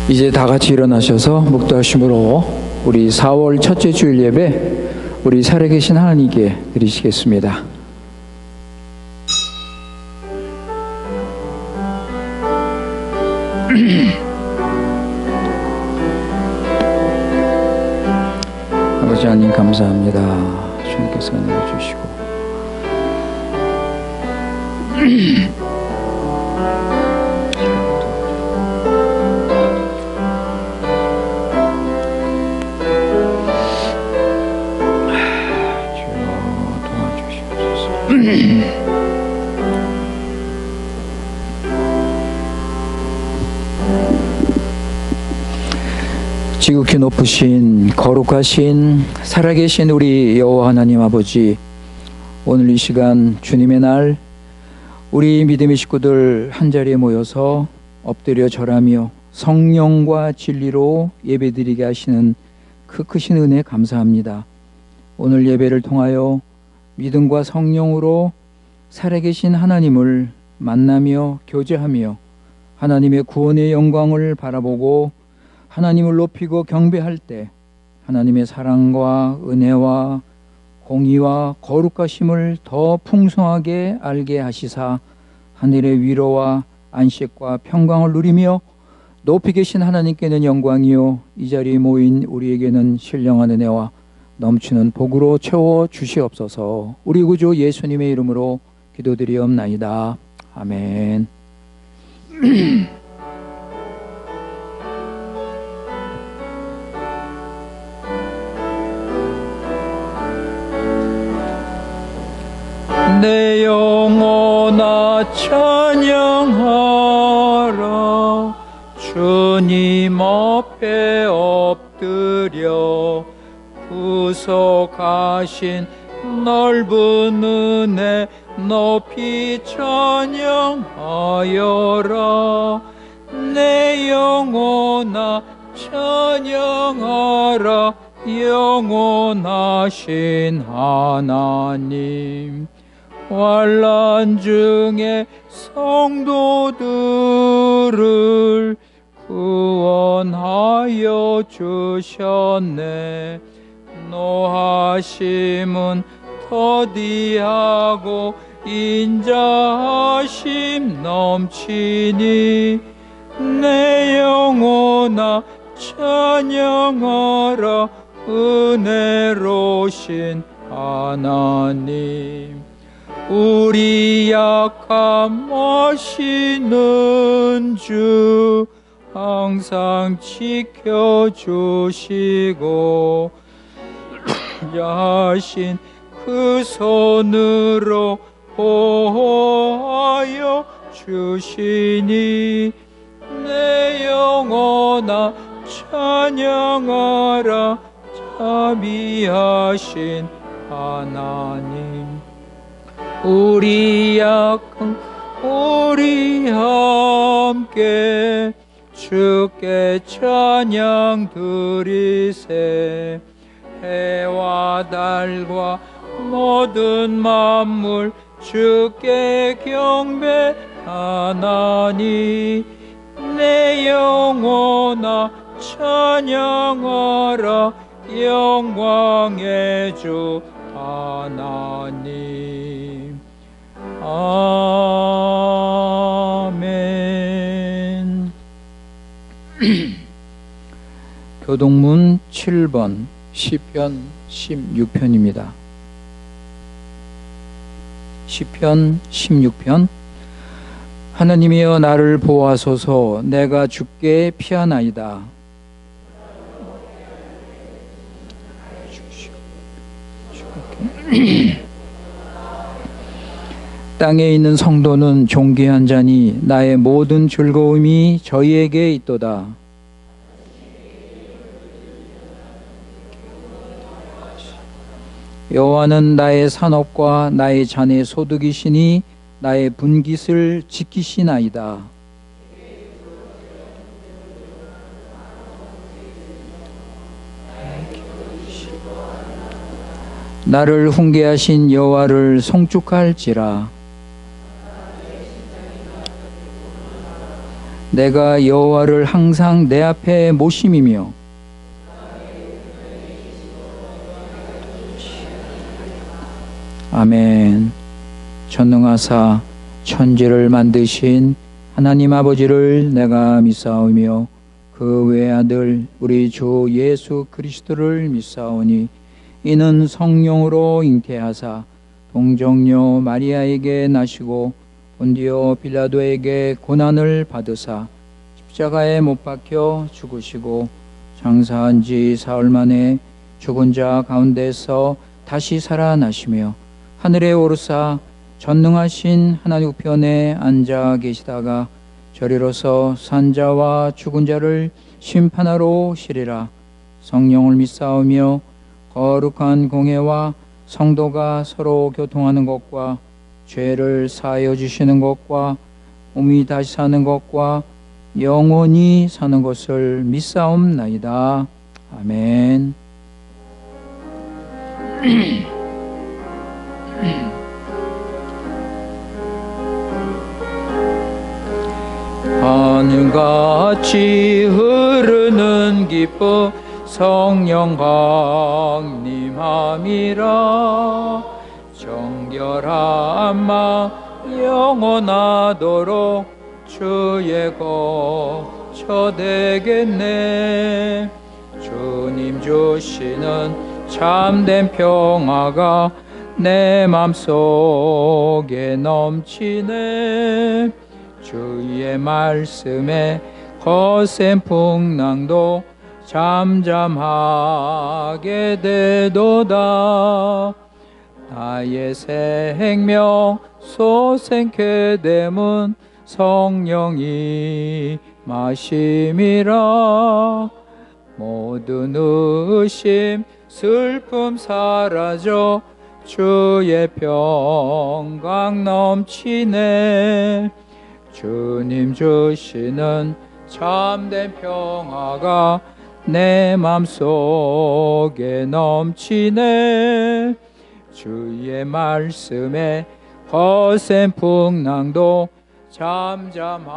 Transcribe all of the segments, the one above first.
이제 다 같이 일어나셔서 묵도하심으로 우리 4월 첫째 주일 예배 우리 살아계신 하나님께 드리시겠습니다. 아버지 하나님 감사합니다. 주님께서 은혜를 주시고 지극히 높으신 거룩하신 살아계신 우리 여호와 하나님 아버지, 오늘 이 시간 주님의 날 우리 믿음의 식구들 한자리에 모여서 엎드려 절하며 성령과 진리로 예배드리게 하시는 그 크신 은혜 감사합니다. 오늘 예배를 통하여 믿음과 성령으로 살아계신 하나님을 만나며 교제하며 하나님의 구원의 영광을 바라보고 하나님을 높이고 경배할 때 하나님의 사랑과 은혜와 공의와 거룩하심을 더 풍성하게 알게 하시사 하늘의 위로와 안식과 평강을 누리며 높이 계신 하나님께는 영광이요 이 자리에 모인 우리에게는 신령한 은혜와 넘치는 복으로 채워 주시옵소서. 우리 구주 예수님의 이름으로 기도드리옵나이다. 아멘. 내 영혼아 찬양하라. 주님 앞에 엎드려 구속하신 넓은 은혜 높이 찬양하여라. 내 영혼아 찬양하라. 영원하신 하나님, 환난 중에 성도들을 구원하여 주셨네. 노하심은 더디하고 인자하심 넘치니 내 영혼아 찬양하라. 은혜로우신 하나님, 우리 약함 아시는 주 항상 지켜주시고 야하신 그 손으로 보호하여 주시니 내 영혼아 찬양하라. 자비하신 하나님, 우리 약함 우리 함께 주께 찬양 드리세. 해와 달과 모든 만물 주께 경배하나니 내 영혼아 찬양하라. 영광의 주 하나님. 아멘. 교동문 7번 시편 16편입니다. 시편 16편. 하나님이여 나를 보호하소서. 내가 주께 피하나이다. 땅에 있는 성도는 존귀한 자니 나의 모든 즐거움이 저희에게 있도다. 여호와는 나의 산업과 나의 잔의 소득이시니 나의 분깃을 지키시나이다. 나를 훈계하신 여호와를 송축할지라. 내가 여호와를 항상 내 앞에 모심이며 아멘. 전능하사 천지를 만드신 하나님 아버지를 내가 믿사오며 그 외아들 우리 주 예수 그리스도를 믿사오니 이는 성령으로 잉태하사 동정녀 마리아에게 나시고 본디오 빌라도에게 고난을 받으사 십자가에 못 박혀 죽으시고 장사한 지 사흘 만에 죽은 자 가운데서 다시 살아나시며 하늘에 오르사 전능하신 하나님 우편에 앉아 계시다가 저리로서 산자와 죽은 자를 심판하러 오시리라. 성령을 믿사오며 거룩한 공회와 성도가 서로 교통하는 것과 죄를 사하여 주시는 것과 몸이 다시 사는 것과 영원히 사는 것을 믿사옵나이다. 아멘. 하늘같이 흐르는 기쁨 성령 강림함이라. 정결한 마 영원하도록 주의 거처 되겠네. 주님 주시는 참된 평화가 내 맘속에 넘치네. 주의 말씀에 거센 풍랑도 잠잠하게 되도다. 나의 생명 소생케 됨은 성령이 마심이라. 모든 의심 슬픔 사라져 주의 평강 넘치네. 주님 주시는 참된 평화가 내 맘속에 넘치네. 주의 말씀에 거센 풍랑도 잠잠하게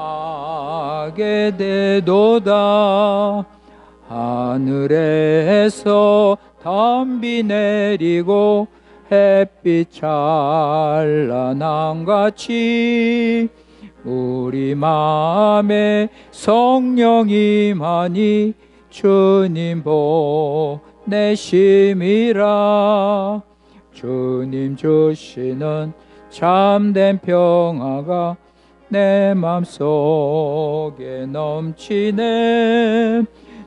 되도다. 하늘에서 담비 내리고 햇빛 찬란함같이 우리 마음에 성령이 많이 주님 보내심이라. 주님 주시는 참된 평화가 내 맘속에 넘치네.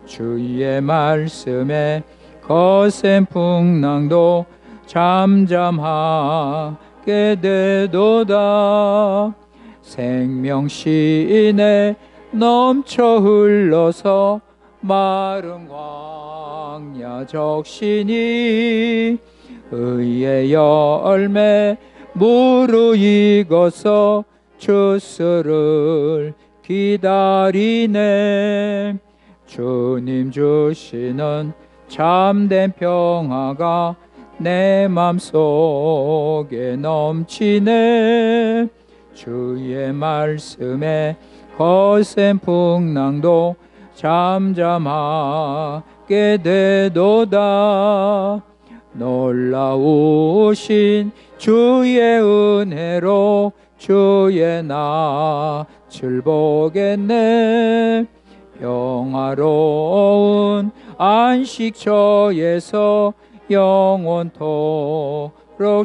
주의 말씀에 거센 풍랑도 잠잠하게 되도다. 생명시인에 넘쳐 흘러서 마른 광야 적시니 의의 열매 무르익어서 주스를 기다리네. 주님 주시는 참된 평화가 내 맘속에 넘치네. 주의 말씀에 거센 풍랑도 잠잠하게 되도다. 놀라우신 주의 은혜로 주의 낯을 보겠네. 평화로운 안식처에서 영원토록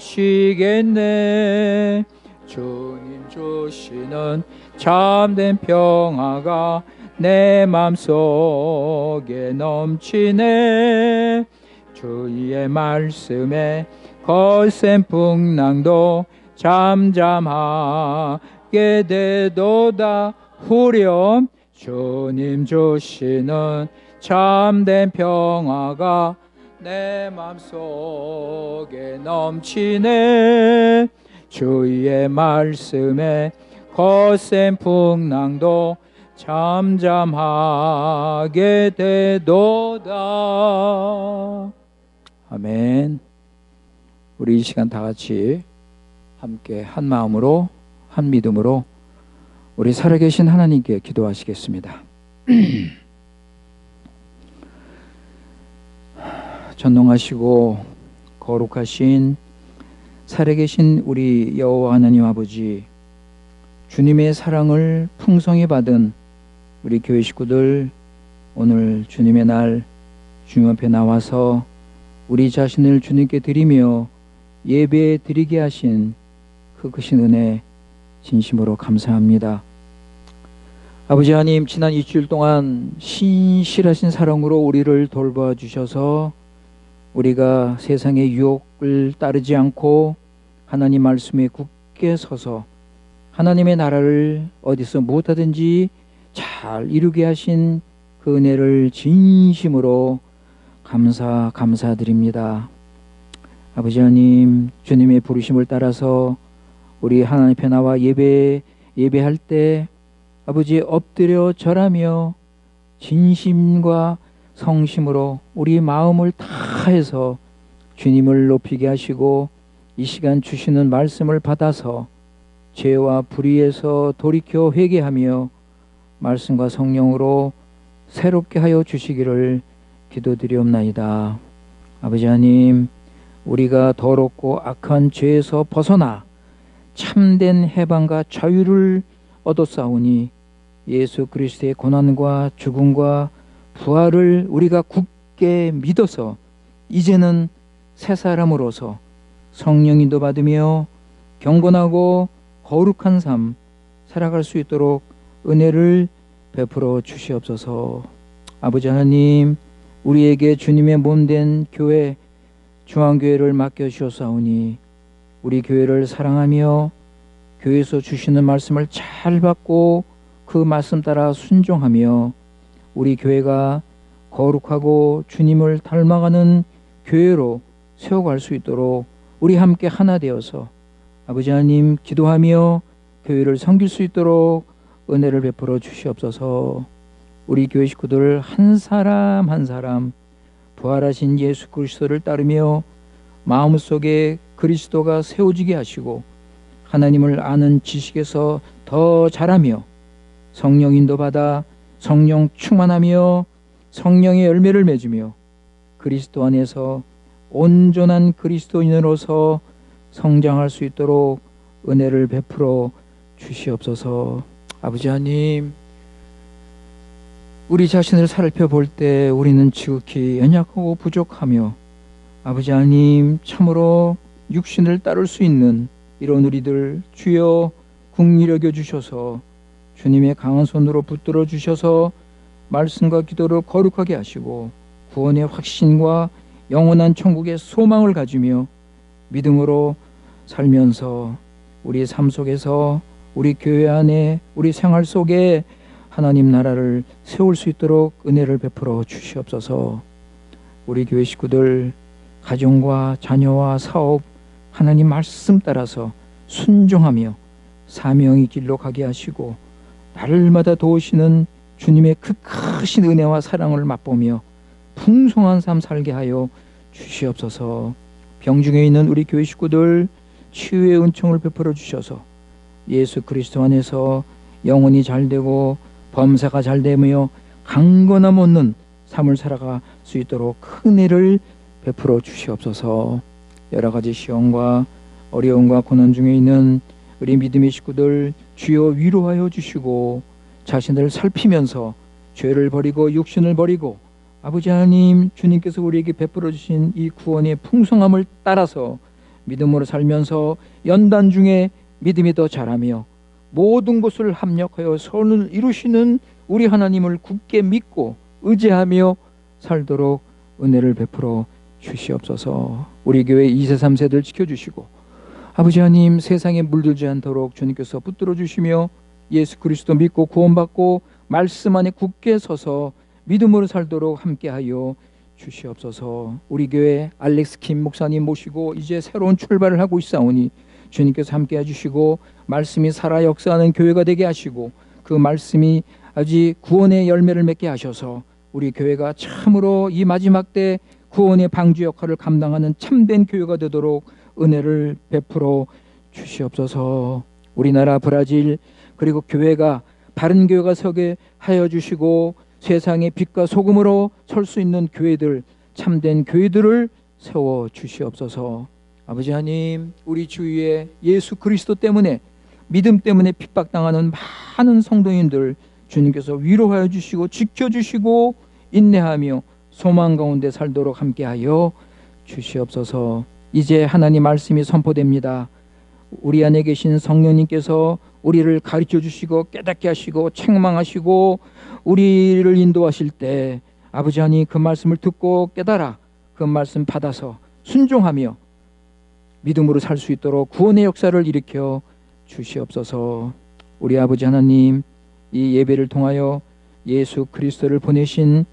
쉬겠네. 주님 주시는 참된 평화가 내 맘속에 넘치네. 주의 말씀에 거센 풍랑도 잠잠하게 되도다. 후렴. 주님 주시는 참된 평화가 내 맘속에 넘치네. 주의 말씀에 거센 풍랑도 잠잠하게 되도다. 아멘. 우리 이 시간 다 같이 함께 한 마음으로 한 믿음으로 우리 살아계신 하나님께 기도하시겠습니다. 전능하시고 거룩하신 살아계신 우리 여호와 하나님 아버지, 주님의 사랑을 풍성히 받은 우리 교회 식구들, 오늘 주님의 날 주님 앞에 나와서 우리 자신을 주님께 드리며 예배 드리게 하신 그 크신 은혜 진심으로 감사합니다. 아버지 하나님, 지난 2주일 동안 신실하신 사랑으로 우리를 돌봐 주셔서 우리가 세상의 유혹을 따르지 않고 하나님 말씀에 굳게 서서 하나님의 나라를 어디서 무엇하든지 잘 이루게 하신 그 은혜를 진심으로 감사드립니다. 아버지 하나님, 주님의 부르심을 따라서 우리 하나님 앞에 나와 예배할 때 아버지 엎드려 절하며 진심과 성심으로 우리 마음을 다해서 주님을 높이게 하시고 이 시간 주시는 말씀을 받아서 죄와 불의에서 돌이켜 회개하며 말씀과 성령으로 새롭게 하여 주시기를 기도드리옵나이다. 아버지 하나님, 우리가 더럽고 악한 죄에서 벗어나 참된 해방과 자유를 얻었사오니 예수 그리스도의 고난과 죽음과 부활을 우리가 굳게 믿어서 이제는 새 사람으로서 성령인도 받으며 경건하고 거룩한 삶 살아갈 수 있도록 은혜를 베풀어 주시옵소서. 아버지 하나님, 우리에게 주님의 몸된 교회 중앙교회를 맡겨주셨사오니 우리 교회를 사랑하며 교회에서 주시는 말씀을 잘 받고 그 말씀 따라 순종하며 우리 교회가 거룩하고 주님을 닮아가는 교회로 세워갈 수 있도록 우리 함께 하나 되어서 아버지 하나님 기도하며 교회를 섬길 수 있도록 은혜를 베풀어 주시옵소서. 우리 교회 식구들 한 사람 한 사람 부활하신 예수 그리스도를 따르며 마음속에 그리스도가 세워지게 하시고 하나님을 아는 지식에서 더 자라며 성령 인도받아 성령 충만하며 성령의 열매를 맺으며 그리스도 안에서 온전한 그리스도인으로서 성장할 수 있도록 은혜를 베풀어 주시옵소서. 아버지 하나님, 우리 자신을 살펴볼 때 우리는 지극히 연약하고 부족하며 아버지 하나님, 참으로 육신을 따를 수 있는 이런 우리들 주여 긍휼히 여겨 주셔서 주님의 강한 손으로 붙들어 주셔서 말씀과 기도로 거룩하게 하시고 구원의 확신과 영원한 천국의 소망을 가지며 믿음으로 살면서 우리 삶 속에서 우리 교회 안에 우리 생활 속에 하나님 나라를 세울 수 있도록 은혜를 베풀어 주시옵소서. 우리 교회 식구들 가정과 자녀와 사업 하나님 말씀 따라서 순종하며 사명의 길로 가게 하시고 날마다 도우시는 주님의 그 크신 은혜와 사랑을 맛보며 풍성한 삶 살게 하여 주시옵소서. 병중에 있는 우리 교회 식구들 치유의 은총을 베풀어 주셔서 예수 그리스도 안에서 영혼이 잘되고 범사가 잘되며 강건함 없는 삶을 살아갈 수 있도록 큰 은혜를 베풀어 주시옵소서. 여러 가지 시험과 어려움과 고난 중에 있는 우리 믿음의 식구들 주여 위로하여 주시고 자신을 살피면서 죄를 버리고 육신을 버리고 아버지 하나님 주님께서 우리에게 베풀어 주신 이 구원의 풍성함을 따라서 믿음으로 살면서 연단 중에 믿음이 더 자라며 모든 것을 합력하여 선을 이루시는 우리 하나님을 굳게 믿고 의지하며 살도록 은혜를 베풀어 주시옵소서. 우리 교회 2세 3세들 지켜주시고 아버지 하나님 세상에 물들지 않도록 주님께서 붙들어 주시며 예수 그리스도 믿고 구원받고 말씀 안에 굳게 서서 믿음으로 살도록 함께하여 주시옵소서. 우리 교회 알렉스 킴 목사님 모시고 이제 새로운 출발을 하고 있사오니 주님께서 함께해 주시고 말씀이 살아 역사하는 교회가 되게 하시고 그 말씀이 아직 구원의 열매를 맺게 하셔서 우리 교회가 참으로 이 마지막 때 구원의 방주 역할을 감당하는 참된 교회가 되도록 은혜를 베풀어 주시옵소서. 우리나라 브라질 그리고 교회가 바른 교회가 서게 하여 주시고 세상의 빛과 소금으로 설 수 있는 교회들, 참된 교회들을 세워 주시옵소서. 아버지 하나님, 우리 주위에 예수 그리스도 때문에, 믿음 때문에 핍박당하는 많은 성도님들 주님께서 위로하여 주시고 지켜주시고 인내하며 소망 가운데 살도록 함께하여 주시옵소서. 이제 하나님 말씀이 선포됩니다. 우리 안에 계신 성령님께서 우리를 가르쳐 주시고 깨닫게 하시고 책망하시고 우리를 인도하실 때 아버지 하나님, 그 말씀을 듣고 깨달아 그 말씀 받아서 순종하며 믿음으로 살 수 있도록 구원의 역사를 일으켜 주시옵소서. 우리 아버지 하나님, 이 예배를 통하여 예수 그리스도를 보내신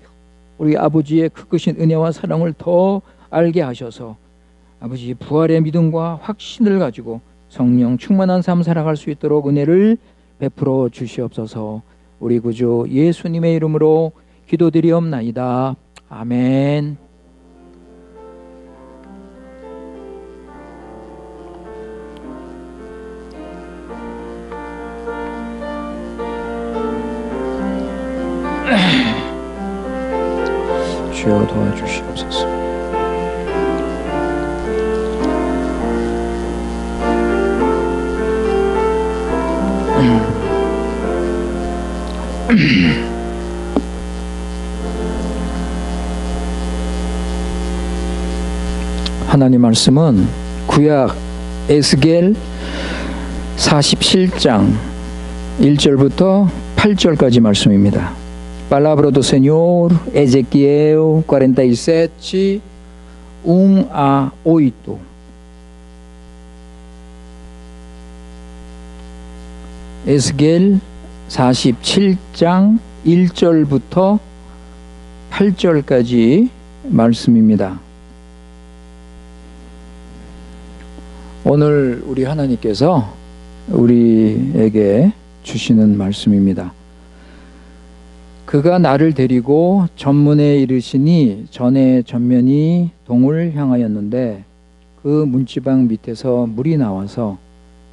우리 아버지의 그 크신 은혜와 사랑을 더 알게 하셔서 아버지 부활의 믿음과 확신을 가지고 성령 충만한 삶 살아갈 수 있도록 은혜를 베풀어 주시옵소서. 우리 구주 예수님의 이름으로 기도드리옵나이다. 아멘. 주여 도와주시옵소서. 하나님 말씀은 구약 에스겔 47장 1절부터 8절까지 말씀입니다. Palabra do Senhor, Ezequiel 47, 1 a 8. 에스겔 47장 1절부터 8절까지 말씀입니다. 오늘 우리 하나님께서 우리에게 주시는 말씀입니다. 그가 나를 데리고 전문에 이르시니 전의 전면이 동을 향하였는데 그 문지방 밑에서 물이 나와서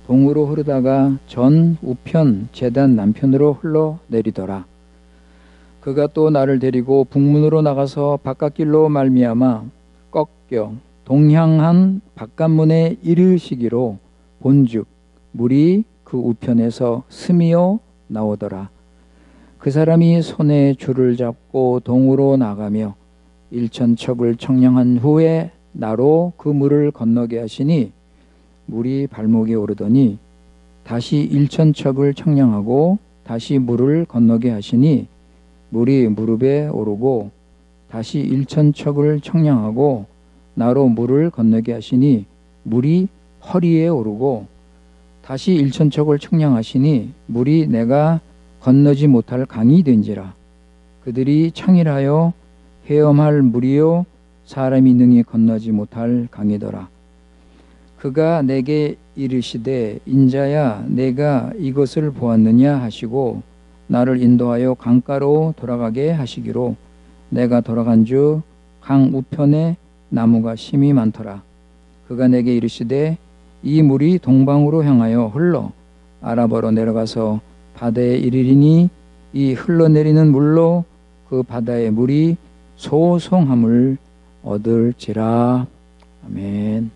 동으로 흐르다가 전 우편 제단 남편으로 흘러내리더라. 그가 또 나를 데리고 북문으로 나가서 바깥길로 말미암아 꺾여 동향한 바깥문에 이르시기로 본즉 물이 그 우편에서 스미어 나오더라. 그 사람이 손에 줄을 잡고 동으로 나가며 일천척을 청량한 후에 나로 그 물을 건너게 하시니 물이 발목에 오르더니 다시 일천척을 청량하고 다시 물을 건너게 하시니 물이 무릎에 오르고 다시 일천척을 청량하고 나로 물을 건너게 하시니 물이 허리에 오르고 다시 일천척을 청량하시니 물이 내가 건너지 못할 강이 된지라. 그들이 창일하여 헤엄할 물이요 사람이 능히 건너지 못할 강이더라. 그가 내게 이르시되 인자야 내가 이것을 보았느냐 하시고 나를 인도하여 강가로 돌아가게 하시기로 내가 돌아간즉 강 우편에 나무가 심이 많더라. 그가 내게 이르시되 이 물이 동방으로 향하여 흘러 아라바로 내려가서 바다에 이르리니 이 흘러내리는 물로 그 바다의 물이 소송함을 얻을지라. 아멘.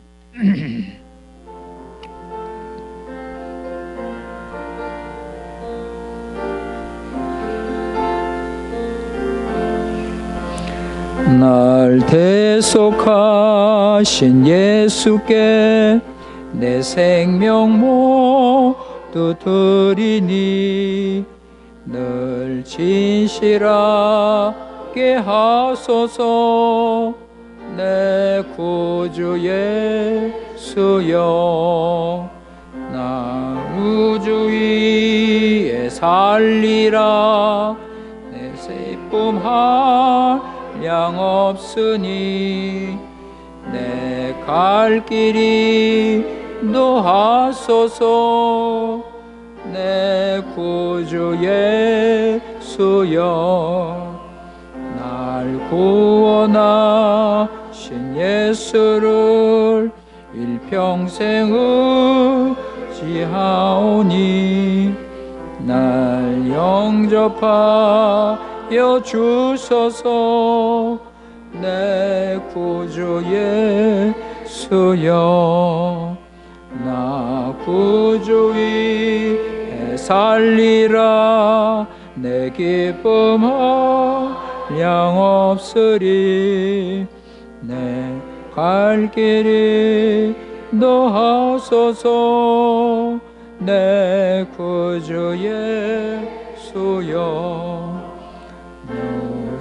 날 대속하신 예수께 내 생명 모두 드리니 늘 진실하게 하소서. 내 구주 예수여 나 우주 위에 살리라. 내 슬픔 한량 없으니 내 갈 길이 인도하소서. 내 구주 예수여 날 구원하신 예수를 일평생 의지하오니 날 영접하여 주소서. 내 구주 예수여, 나 구주 위에 살리라. 내 기쁨 한량없으리. 내 갈 길이 너하소서. 내 구주 예수여, 너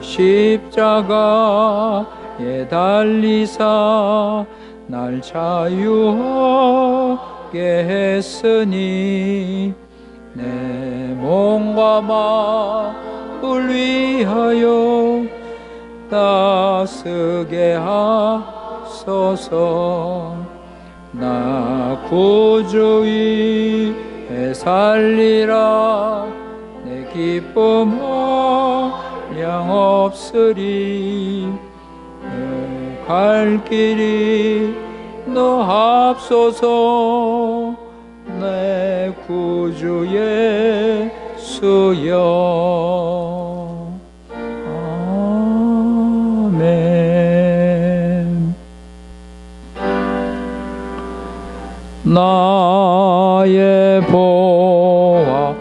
십자가에 달리사 날 자유하게 했으니 내 몸과 마음을 위하여 따스게 하소서. 나 구주 위에 살리라. 내 기쁨 한량없으리. 내 갈 길이 너하소서. 내 구주 예수여. 아멘. 나의 보화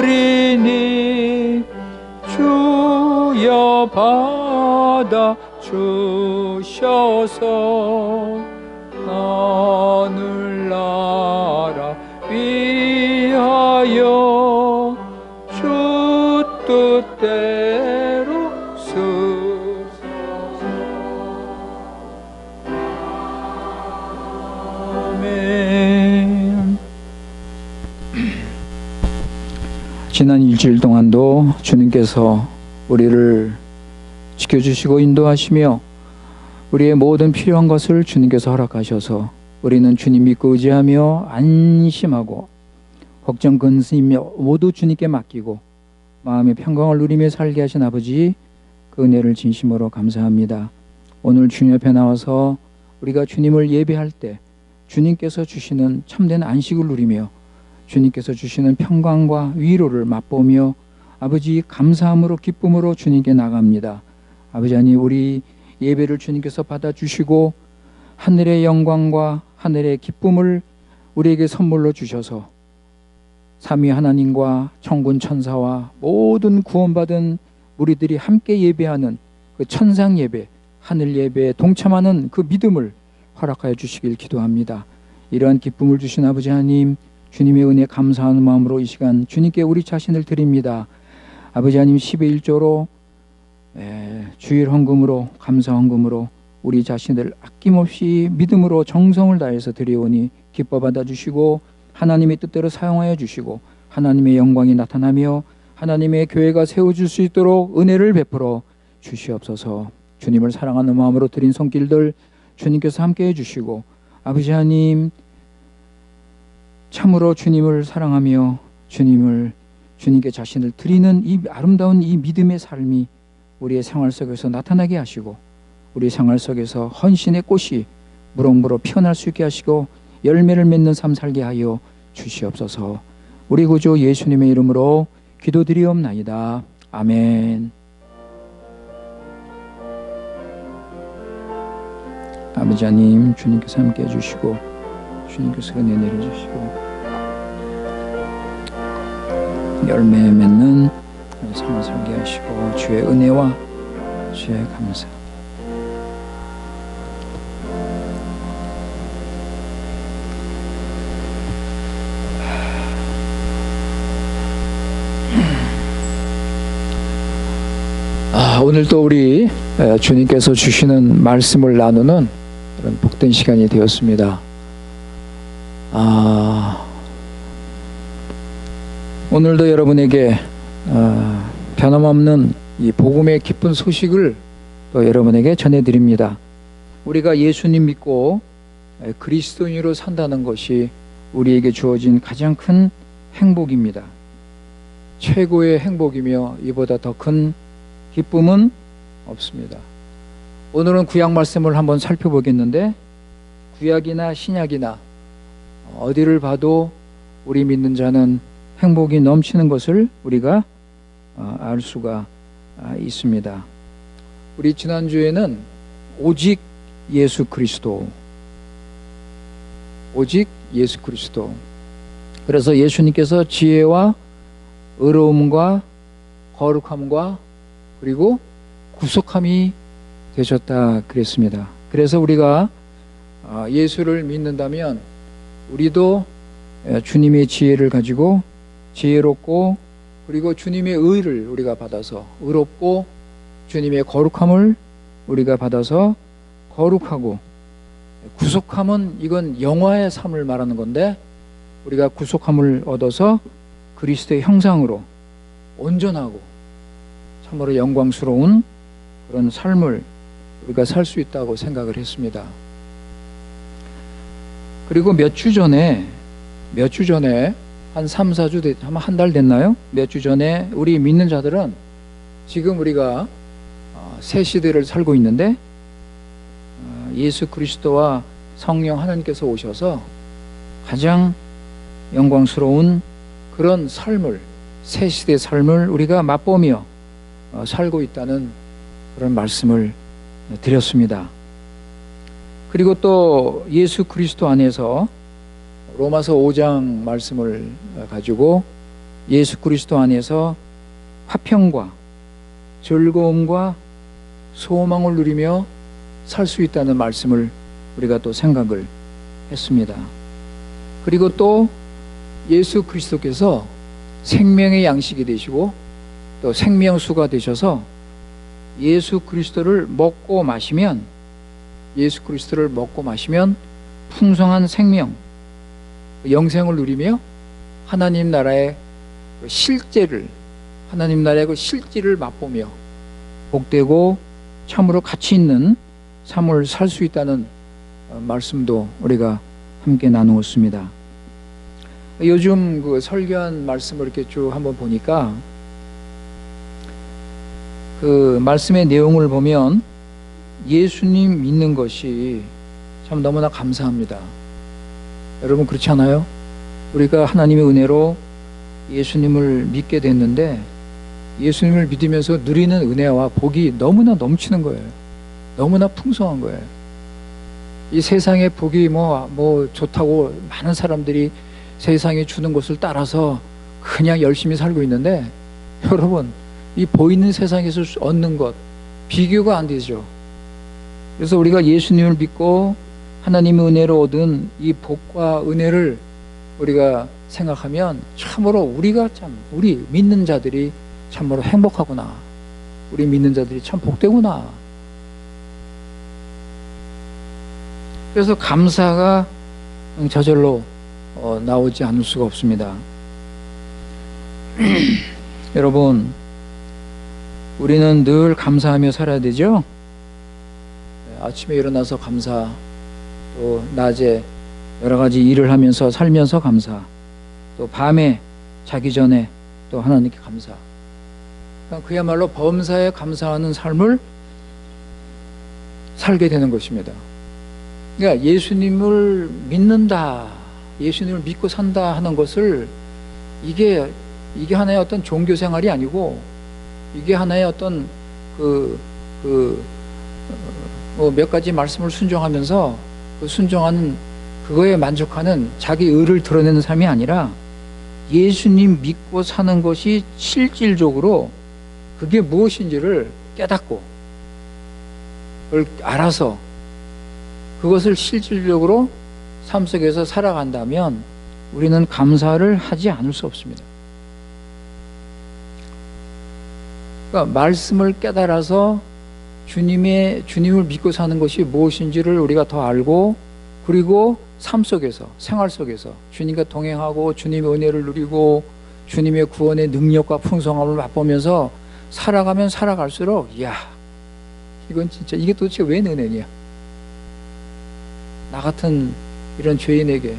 드리니 주여 받아 주셔서. 하늘나라 위하여 주 뜻대로 쓰소서. 아멘. 지난 일주일 동안도 주님께서 우리를 지켜주시고 인도하시며 우리의 모든 필요한 것을 주님께서 허락하셔서 우리는 주님 믿고 의지하며 안심하고 걱정 근심 모두 주님께 맡기고 마음의 평강을 누리며 살게 하신 아버지, 그 은혜를 진심으로 감사합니다. 오늘 주님 앞에 나와서 우리가 주님을 예배할 때 주님께서 주시는 참된 안식을 누리며 주님께서 주시는 평강과 위로를 맛보며 아버지 감사함으로 기쁨으로 주님께 나갑니다. 아버지 하나님, 우리 예배를 주님께서 받아주시고 하늘의 영광과 하늘의 기쁨을 우리에게 선물로 주셔서 삼위 하나님과 천군 천사와 모든 구원받은 우리들이 함께 예배하는 그 천상 예배, 하늘 예배에 동참하는 그 믿음을 허락하여 주시길 기도합니다. 이러한 기쁨을 주신 아버지 하나님, 주님의 은혜 감사하는 마음으로 이 시간 주님께 우리 자신을 드립니다. 아버지 하나님, 10의 1조로 주일 헌금으로, 감사 헌금으로 우리 자신을 아낌없이 믿음으로 정성을 다해서 드려오니 기뻐 받아주시고 하나님의 뜻대로 사용하여 주시고 하나님의 영광이 나타나며 하나님의 교회가 세워질 수 있도록 은혜를 베풀어 주시옵소서. 주님을 사랑하는 마음으로 드린 손길들 주님께서 함께 해주시고 아버지 하나님, 참으로 주님을 사랑하며 주님께 자신을 드리는 이 아름다운 이 믿음의 삶이 우리의 생활 속에서 나타나게 하시고 우리 생활 속에서 헌신의 꽃이 무럭무럭 피어날 수 있게 하시고 열매를 맺는 삶 살게 하여 주시옵소서. 우리 구주 예수님의 이름으로 기도드리옵나이다. 아멘. 아버지 하나님, 주님께서 함께 해주시고 주님께서 은혜 내려주시고 열매 맺는 삶을 살게 하시고 주의 은혜와 주의 감사. 오늘도 우리 주님께서 주시는 말씀을 나누는 그런 복된 시간이 되었습니다. 오늘도 여러분에게 변함없는 이 복음의 기쁜 소식을 또 여러분에게 전해드립니다. 우리가 예수님 믿고 그리스도인으로 산다는 것이 우리에게 주어진 가장 큰 행복입니다. 최고의 행복이며 이보다 더 큰 기쁨은 없습니다. 오늘은 구약 말씀을 한번 살펴보겠는데, 구약이나 신약이나 어디를 봐도 우리 믿는 자는 행복이 넘치는 것을 우리가 알 수가 있습니다. 우리 지난주에는 오직 예수 그리스도, 오직 예수 그리스도. 그래서 예수님께서 지혜와 의로움과 거룩함과 그리고 구속함이 되셨다 그랬습니다. 그래서 우리가 예수를 믿는다면 우리도 주님의 지혜를 가지고 지혜롭고 그리고 주님의 의를 우리가 받아서 의롭고 주님의 거룩함을 우리가 받아서 거룩하고, 구속함은 이건 영화의 삶을 말하는 건데 우리가 구속함을 얻어서 그리스도의 형상으로 온전하고 참으로 영광스러운 그런 삶을 우리가 살 수 있다고 생각을 했습니다. 그리고 몇 주 전에 한 3, 4주, 한 달 됐나요? 몇 주 전에 우리 믿는 자들은 지금 우리가 새 시대를 살고 있는데 예수 그리스도와 성령 하나님께서 오셔서 가장 영광스러운 그런 삶을, 새 시대의 삶을 우리가 맛보며 살고 있다는 그런 말씀을 드렸습니다. 그리고 또 예수 그리스도 안에서 로마서 5장 말씀을 가지고 예수 그리스도 안에서 화평과 즐거움과 소망을 누리며 살 수 있다는 말씀을 우리가 또 생각을 했습니다. 그리고 또 예수 그리스도께서 생명의 양식이 되시고 또 생명수가 되셔서 예수 그리스도를 먹고 마시면 풍성한 생명, 영생을 누리며 하나님 나라의 실제를 맛보며 복되고 참으로 가치 있는 삶을 살 수 있다는 말씀도 우리가 함께 나누었습니다. 요즘 그 설교한 말씀을 이렇게 쭉 한번 보니까 그 말씀의 내용을 보면 예수님 믿는 것이 참 너무나 감사합니다. 여러분 그렇지 않아요? 우리가 하나님의 은혜로 예수님을 믿게 됐는데 예수님을 믿으면서 누리는 은혜와 복이 너무나 넘치는 거예요. 너무나 풍성한 거예요. 이 세상의 복이 뭐 좋다고 많은 사람들이 세상에 주는 것을 따라서 그냥 열심히 살고 있는데 여러분 이 보이는 세상에서 얻는 것 비교가 안 되죠. 그래서 우리가 예수님을 믿고 하나님의 은혜로 얻은 이 복과 은혜를 우리가 생각하면 참으로 우리 믿는 자들이 참으로 행복하구나. 우리 믿는 자들이 참 복되구나. 그래서 감사가 저절로 나오지 않을 수가 없습니다. 여러분, 우리는 늘 감사하며 살아야 되죠? 아침에 일어나서 감사, 또 낮에 여러 가지 일을 하면서 살면서 감사, 또 밤에 자기 전에 또 하나님께 감사. 그야말로 범사에 감사하는 삶을 살게 되는 것입니다. 그러니까 예수님을 믿는다, 예수님을 믿고 산다 하는 것을 이게 하나의 어떤 종교 생활이 아니고 이게 하나의 어떤 몇 가지 말씀을 순종하면서 그 순종하는 그거에 만족하는 자기 의를 드러내는 삶이 아니라 예수님 믿고 사는 것이 실질적으로 그게 무엇인지를 깨닫고 그걸 알아서 그것을 실질적으로 삶 속에서 살아간다면 우리는 감사를 하지 않을 수 없습니다. 그러니까 말씀을 깨달아서 주님을 믿고 사는 것이 무엇인지를 우리가 더 알고 그리고 삶 속에서 생활 속에서 주님과 동행하고 주님의 은혜를 누리고 주님의 구원의 능력과 풍성함을 맛보면서 살아가면 살아갈수록 이야 이건 진짜 이게 도대체 웬 은혜냐. 나 같은 이런 죄인에게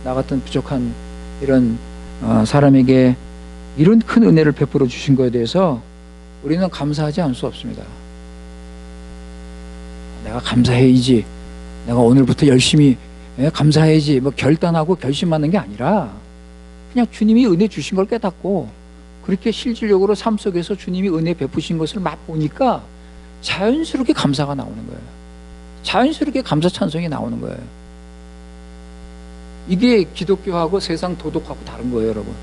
나 같은 부족한 이런 사람에게 이런 큰 은혜를 베풀어 주신 것에 대해서 우리는 감사하지 않을 수 없습니다. 내가 감사해야지. 내가 오늘부터 열심히 감사해야지. 뭐 결단하고 결심하는 게 아니라 그냥 주님이 은혜 주신 걸 깨닫고 그렇게 실질적으로 삶 속에서 주님이 은혜 베푸신 것을 맛보니까 자연스럽게 감사가 나오는 거예요. 자연스럽게 감사 찬송이 나오는 거예요. 이게 기독교하고 세상 도덕하고 다른 거예요, 여러분.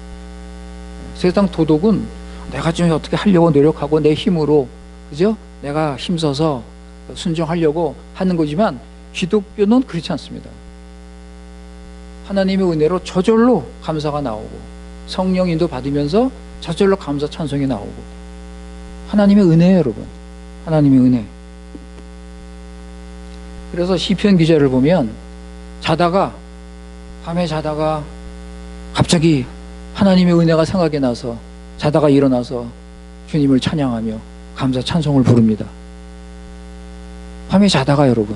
세상 도덕은 내가 좀 어떻게 하려고 노력하고 내 힘으로, 그죠? 내가 힘써서 순종하려고 하는 거지만 기독교는 그렇지 않습니다. 하나님의 은혜로 저절로 감사가 나오고 성령 인도 받으면서 저절로 감사 찬송이 나오고 하나님의 은혜예요, 여러분. 하나님의 은혜. 그래서 시편 기자를 보면 밤에 자다가 갑자기 하나님의 은혜가 생각이 나서 자다가 일어나서 주님을 찬양하며 감사 찬송을 부릅니다. 밤에 자다가 여러분.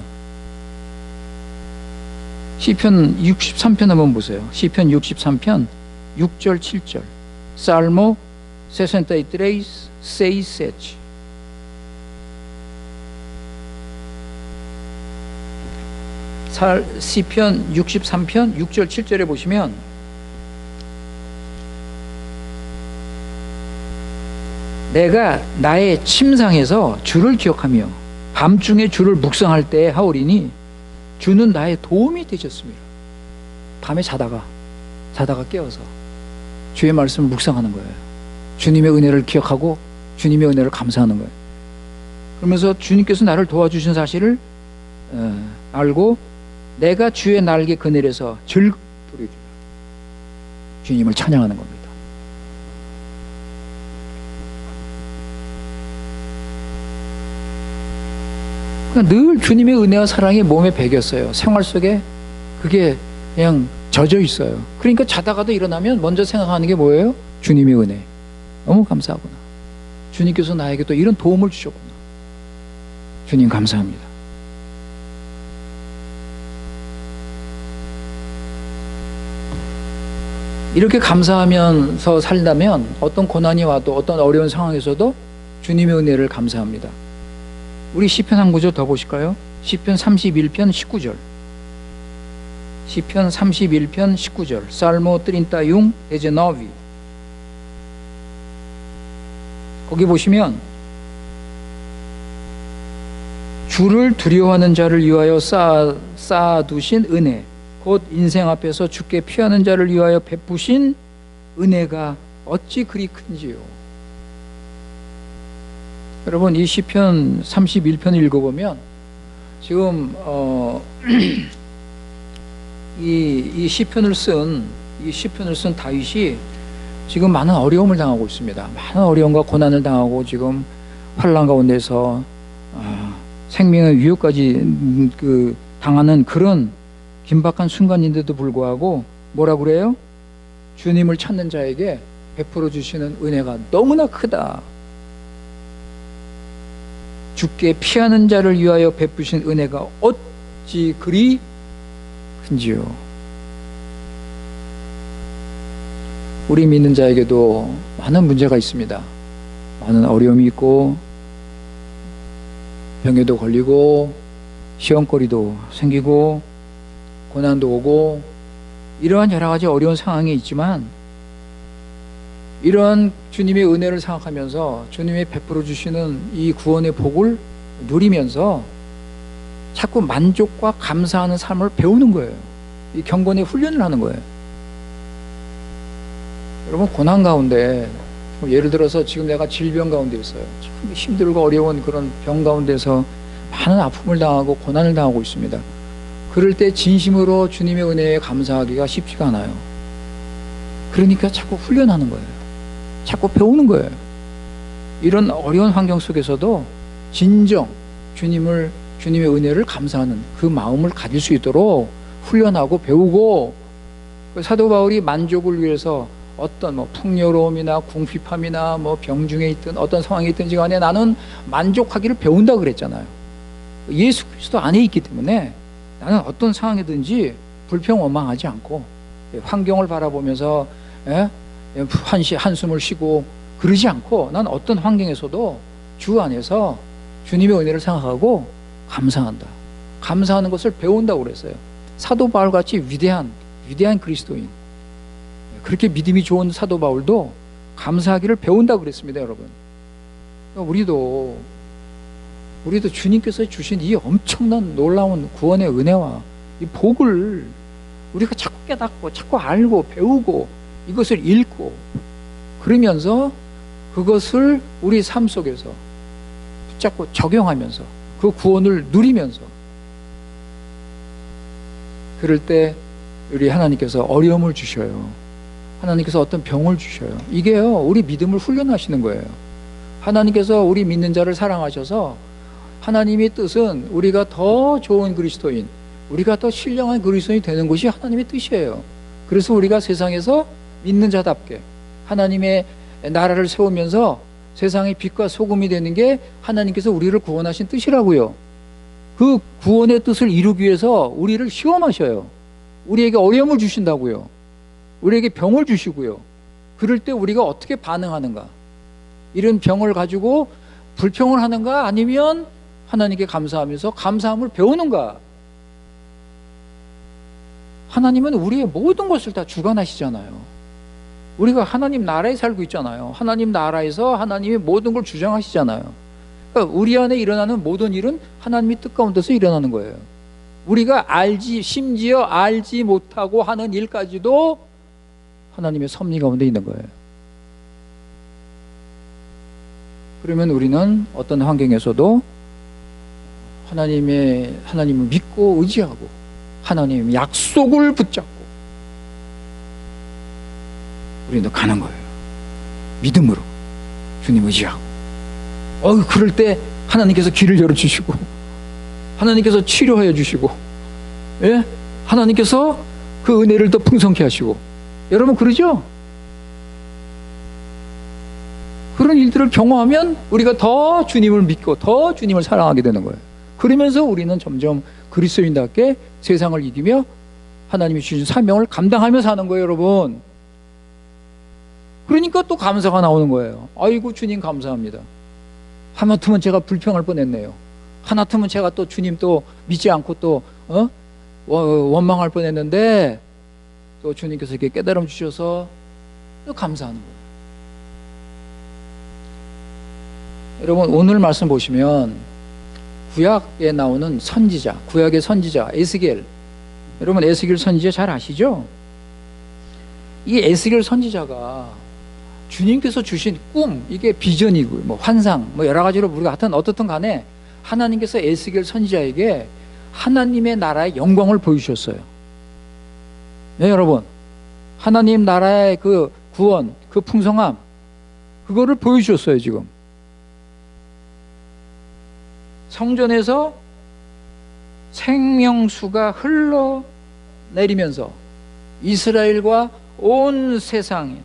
시편 63편 한번 보세요. 시편 63편 6절 7절. Salmo 63, 6, 7. 시편 63편 6절 7절에 보시면 내가 나의 침상에서 주를 기억하며 밤중에 주를 묵상할 때 하오리니 주는 나의 도움이 되셨습니다. 밤에 자다가 깨어서 주의 말씀을 묵상하는 거예요. 주님의 은혜를 기억하고 주님의 은혜를 감사하는 거예요. 그러면서 주님께서 나를 도와주신 사실을 알고 내가 주의 날개 그늘에서 즐거이 주님을 찬양하는 겁니다. 그러니까 늘 주님의 은혜와 사랑이 몸에 배겼어요. 생활 속에 그게 그냥 젖어 있어요. 그러니까 자다가도 일어나면 먼저 생각하는 게 뭐예요? 주님의 은혜. 너무 감사하구나. 주님께서 나에게 또 이런 도움을 주셨구나. 주님 감사합니다. 이렇게 감사하면서 살다면 어떤 고난이 와도 어떤 어려운 상황에서도 주님의 은혜를 감사합니다. 우리 시편 한 구절 더 보실까요? 시편 31편 19절. 시편 31편 19절. Salmo 31, 19. 거기 보시면 주를 두려워하는 자를 위하여 쌓아두신 은혜, 곧 인생 앞에서 주께 피하는 자를 위하여 베푸신 은혜가 어찌 그리 큰지요. 여러분, 이 시편 31편을 읽어보면 지금 이 시편을 쓴 다윗이 지금 많은 어려움을 당하고 있습니다. 많은 어려움과 고난을 당하고 지금 환난 가운데서 생명의 위협까지 당하는 그런 긴박한 순간인데도 불구하고 뭐라 그래요? 주님을 찾는 자에게 베풀어 주시는 은혜가 너무나 크다. 주께 피하는 자를 위하여 베푸신 은혜가 어찌 그리 큰지요. 우리 믿는 자에게도 많은 문제가 있습니다. 많은 어려움이 있고 병에도 걸리고 시험거리도 생기고 고난도 오고 이러한 여러 가지 어려운 상황이 있지만 이러한 주님의 은혜를 생각하면서 주님이 베풀어 주시는 이 구원의 복을 누리면서 자꾸 만족과 감사하는 삶을 배우는 거예요. 이 경건의 훈련을 하는 거예요. 여러분, 고난 가운데 예를 들어서 지금 내가 질병 가운데 있어요. 참 힘들고 어려운 그런 병 가운데서 많은 아픔을 당하고 고난을 당하고 있습니다. 그럴 때 진심으로 주님의 은혜에 감사하기가 쉽지가 않아요. 그러니까 자꾸 훈련하는 거예요. 자꾸 배우는 거예요. 이런 어려운 환경 속에서도 진정 주님의 은혜를 감사하는 그 마음을 가질 수 있도록 훈련하고 배우고, 사도 바울이 만족을 위해서 어떤 풍요로움이나 궁핍함이나 병중에 있든 어떤 상황에 있든지 간에 나는 만족하기를 배운다 그랬잖아요. 예수 그리스도 안에 있기 때문에 나는 어떤 상황이든지 불평원망하지 않고 환경을 바라보면서 한숨을 쉬고 그러지 않고 난 어떤 환경에서도 주 안에서 주님의 은혜를 생각하고 감사한다. 감사하는 것을 배운다고 그랬어요. 사도 바울같이 위대한 그리스도인, 그렇게 믿음이 좋은 사도 바울도 감사하기를 배운다고 그랬습니다, 여러분. 우리도 주님께서 주신 이 엄청난 놀라운 구원의 은혜와 이 복을 우리가 자꾸 깨닫고 자꾸 알고 배우고 이것을 읽고 그러면서 그것을 우리 삶 속에서 붙잡고 적용하면서 그 구원을 누리면서 그럴 때 우리 하나님께서 어려움을 주셔요. 하나님께서 어떤 병을 주셔요. 이게요, 우리 믿음을 훈련하시는 거예요. 하나님께서 우리 믿는 자를 사랑하셔서 하나님의 뜻은 우리가 더 좋은 그리스도인, 우리가 더 신령한 그리스도인이 되는 것이 하나님의 뜻이에요. 그래서 우리가 세상에서 믿는 자답게 하나님의 나라를 세우면서 세상의 빛과 소금이 되는 게 하나님께서 우리를 구원하신 뜻이라고요. 그 구원의 뜻을 이루기 위해서 우리를 시험하셔요. 우리에게 어려움을 주신다고요. 우리에게 병을 주시고요. 그럴 때 우리가 어떻게 반응하는가? 이런 병을 가지고 불평을 하는가? 아니면 하나님께 감사하면서 감사함을 배우는가? 하나님은 우리의 모든 것을 다 주관하시잖아요. 우리가 하나님 나라에 살고 있잖아요. 하나님 나라에서 하나님이 모든 걸 주장하시잖아요. 그러니까 우리 안에 일어나는 모든 일은 하나님의 뜻 가운데서 일어나는 거예요. 우리가 심지어 알지 못하고 하는 일까지도 하나님의 섭리 가운데 있는 거예요. 그러면 우리는 어떤 환경에서도 하나님을 믿고 의지하고 하나님의 약속을 붙잡고 우리는 가는 거예요. 믿음으로 주님 의지하고. 그럴 때 하나님께서 길을 열어주시고 하나님께서 치료해 주시고, 예? 하나님께서 그 은혜를 더 풍성케 하시고. 여러분 그러죠? 그런 일들을 경험하면 우리가 더 주님을 믿고 더 주님을 사랑하게 되는 거예요. 그러면서 우리는 점점 그리스도인답게 세상을 이기며 하나님이 주신 사명을 감당하며 사는 거예요, 여러분. 그러니까 또 감사가 나오는 거예요. 아이고 주님 감사합니다. 하마터면 제가 불평할 뻔했네요. 하마터면 제가 또 주님 또 믿지 않고 또 원망할 뻔했는데 또 주님께서 이렇게 깨달음 주셔서 또 감사하는 거예요. 여러분 오늘 말씀 보시면 구약에 나오는 선지자, 구약의 선지자 에스겔, 여러분 에스겔 선지자 잘 아시죠? 이 에스겔 선지자가 주님께서 주신 꿈, 이게 비전이고 뭐 환상, 뭐 여러 가지로 우리가 어떻든 간에 하나님께서 에스겔 선지자에게 하나님의 나라의 영광을 보여주셨어요. 네, 여러분. 하나님 나라의 그 구원, 그 풍성함, 그거를 보여주셨어요, 지금. 성전에서 생명수가 흘러내리면서 이스라엘과 온 세상에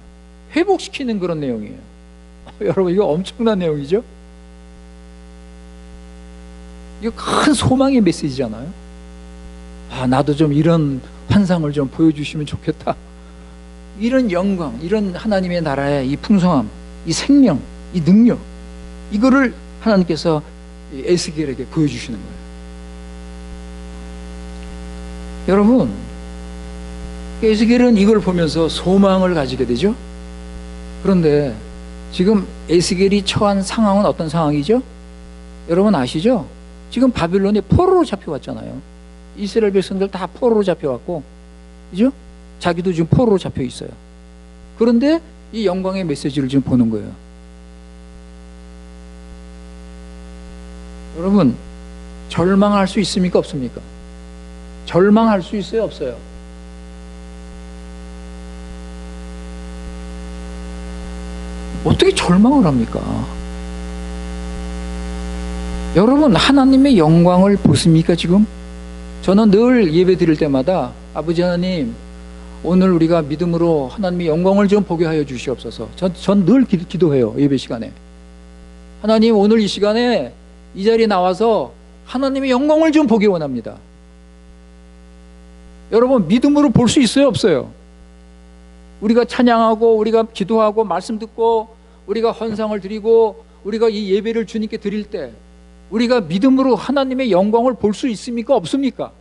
회복시키는 그런 내용이에요. 여러분 이거 엄청난 내용이죠? 이거 큰 소망의 메시지잖아요. 나도 좀 이런 환상을 좀 보여주시면 좋겠다. 이런 영광, 이런 하나님의 나라의 이 풍성함, 이 생명, 이 능력, 이거를 하나님께서 에스겔에게 보여주시는 거예요. 여러분 에스겔은 이걸 보면서 소망을 가지게 되죠. 그런데 지금 에스겔이 처한 상황은 어떤 상황이죠? 여러분 아시죠? 지금 바빌론에 포로로 잡혀왔잖아요. 이스라엘 백성들 다 포로로 잡혀왔고, 그죠? 자기도 지금 포로로 잡혀 있어요. 그런데 이 영광의 메시지를 지금 보는 거예요. 여러분 절망할 수 있습니까? 없습니까? 절망할 수 있어요? 없어요? 어떻게 절망을 합니까? 여러분 하나님의 영광을 보십니까 지금? 저는 늘 예배 드릴 때마다 아버지 하나님 오늘 우리가 믿음으로 하나님의 영광을 좀 보게 하여 주시옵소서. 전 늘 기도해요. 예배 시간에. 하나님 오늘 이 시간에 이 자리에 나와서 하나님의 영광을 좀 보기 원합니다. 여러분 믿음으로 볼 수 있어요? 없어요? 우리가 찬양하고 우리가 기도하고 말씀 듣고 우리가 헌상을 드리고 우리가 이 예배를 주님께 드릴 때 우리가 믿음으로 하나님의 영광을 볼 수 있습니까? 없습니까?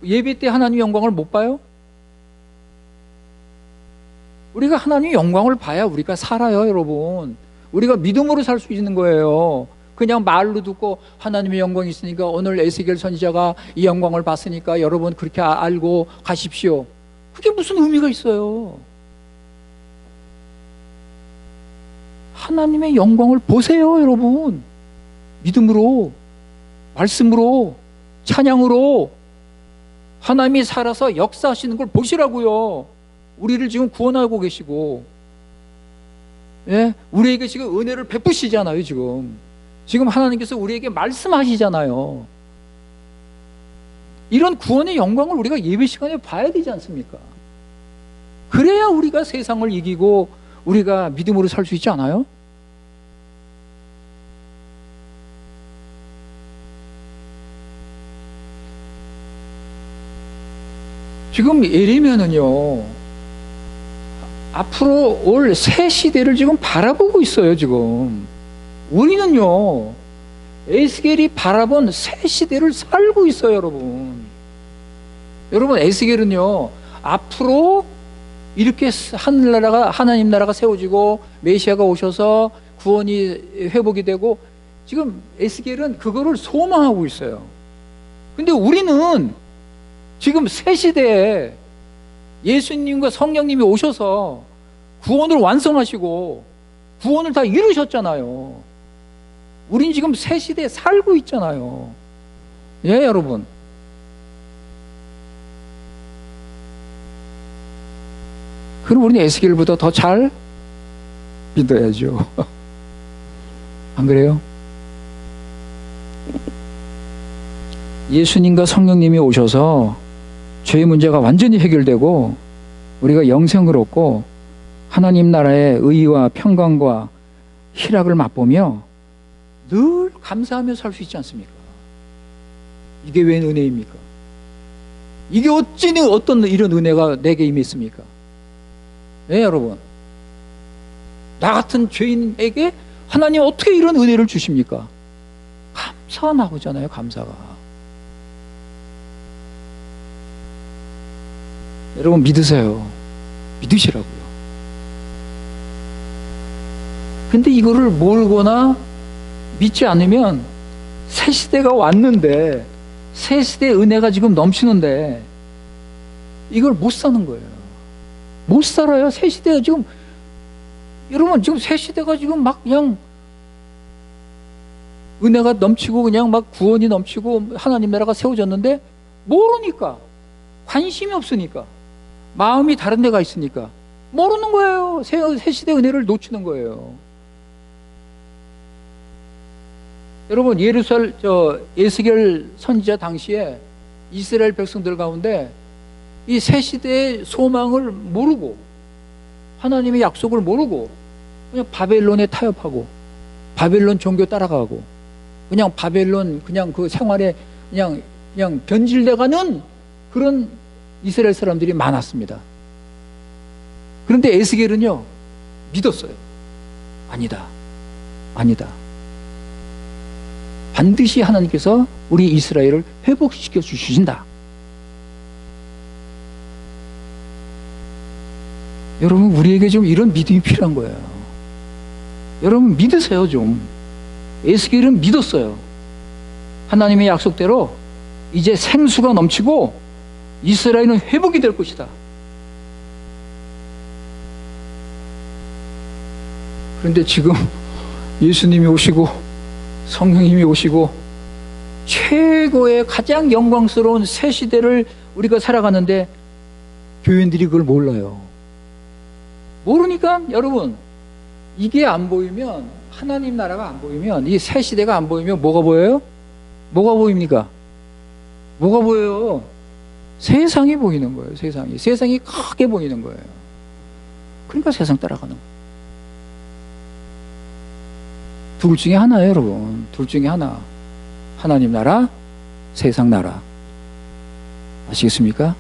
예배 때 하나님의 영광을 못 봐요? 우리가 하나님의 영광을 봐야 우리가 살아요, 여러분. 우리가 믿음으로 살 수 있는 거예요. 그냥 말로 듣고 하나님의 영광이 있으니까 오늘 에스겔 선지자가 이 영광을 봤으니까 여러분 그렇게 알고 가십시오. 그게 무슨 의미가 있어요? 하나님의 영광을 보세요, 여러분. 믿음으로, 말씀으로, 찬양으로 하나님이 살아서 역사하시는 걸 보시라고요. 우리를 지금 구원하고 계시고, 예? 우리에게 지금 은혜를 베푸시잖아요, 지금. 지금 하나님께서 우리에게 말씀하시잖아요. 이런 구원의 영광을 우리가 예배 시간에 봐야 되지 않습니까? 그래야 우리가 세상을 이기고 우리가 믿음으로 살 수 있지 않아요? 지금 예레미야는요, 앞으로 올 새 시대를 지금 바라보고 있어요, 지금. 우리는요, 에스겔이 바라본 새 시대를 살고 있어요, 여러분. 여러분, 에스겔은요, 앞으로 이렇게 하나님 나라가 세워지고 메시아가 오셔서 구원이 회복이 되고, 지금 에스겔은 그거를 소망하고 있어요. 근데 우리는 지금 새 시대에 예수님과 성령님이 오셔서 구원을 완성하시고 구원을 다 이루셨잖아요. 우린 지금 새 시대에 살고 있잖아요. 예, 여러분. 그럼 우리는 에스겔보다 더 잘 믿어야죠. 안 그래요? 예수님과 성령님이 오셔서 죄의 문제가 완전히 해결되고 우리가 영생을 얻고 하나님 나라의 의와 평강과 희락을 맛보며 늘 감사하며 살 수 있지 않습니까? 이게 웬 은혜입니까? 이게 어떤 이런 은혜가 내게 임했습니까? 네, 여러분. 나 같은 죄인에게 하나님 어떻게 이런 은혜를 주십니까? 감사가 나오잖아요, 감사가. 여러분 믿으세요. 믿으시라고요. 근데 이거를 모르거나 믿지 않으면 새 시대가 왔는데, 새 시대의 은혜가 지금 넘치는데 이걸 못 사는 거예요. 못 살아요. 새 시대가 지금, 여러분 지금 새 시대가 지금 막 그냥 은혜가 넘치고 그냥 막 구원이 넘치고 하나님 나라가 세워졌는데 모르니까, 관심이 없으니까, 마음이 다른 데가 있으니까 모르는 거예요. 새 시대 은혜를 놓치는 거예요. 여러분, 에스겔 선지자 당시에 이스라엘 백성들 가운데 이 새 시대의 소망을 모르고 하나님의 약속을 모르고 그냥 바벨론에 타협하고 바벨론 종교 따라가고 그냥 바벨론 그냥 그 생활에 그냥 변질돼가는 그런 이스라엘 사람들이 많았습니다. 그런데 에스겔은요, 믿었어요. 아니다. 반드시 하나님께서 우리 이스라엘을 회복시켜 주신다. 여러분, 우리에게 좀 이런 믿음이 필요한 거예요. 여러분 믿으세요 좀. 에스겔은 믿었어요. 하나님의 약속대로 이제 생수가 넘치고 이스라엘은 회복이 될 것이다. 그런데 지금 예수님이 오시고 성령님이 오시고 최고의 가장 영광스러운 새 시대를 우리가 살아가는데 교인들이 그걸 몰라요. 모르니까 여러분, 이게 안 보이면, 하나님 나라가 안 보이면, 이 새 시대가 안 보이면 뭐가 보여요? 뭐가 보입니까? 뭐가 보여요? 세상이 보이는 거예요. 세상이 크게 보이는 거예요. 그러니까 세상 따라가는 거예요. 둘 중에 하나예요, 여러분. 둘 중에 하나. 하나님 나라, 세상 나라. 아시겠습니까?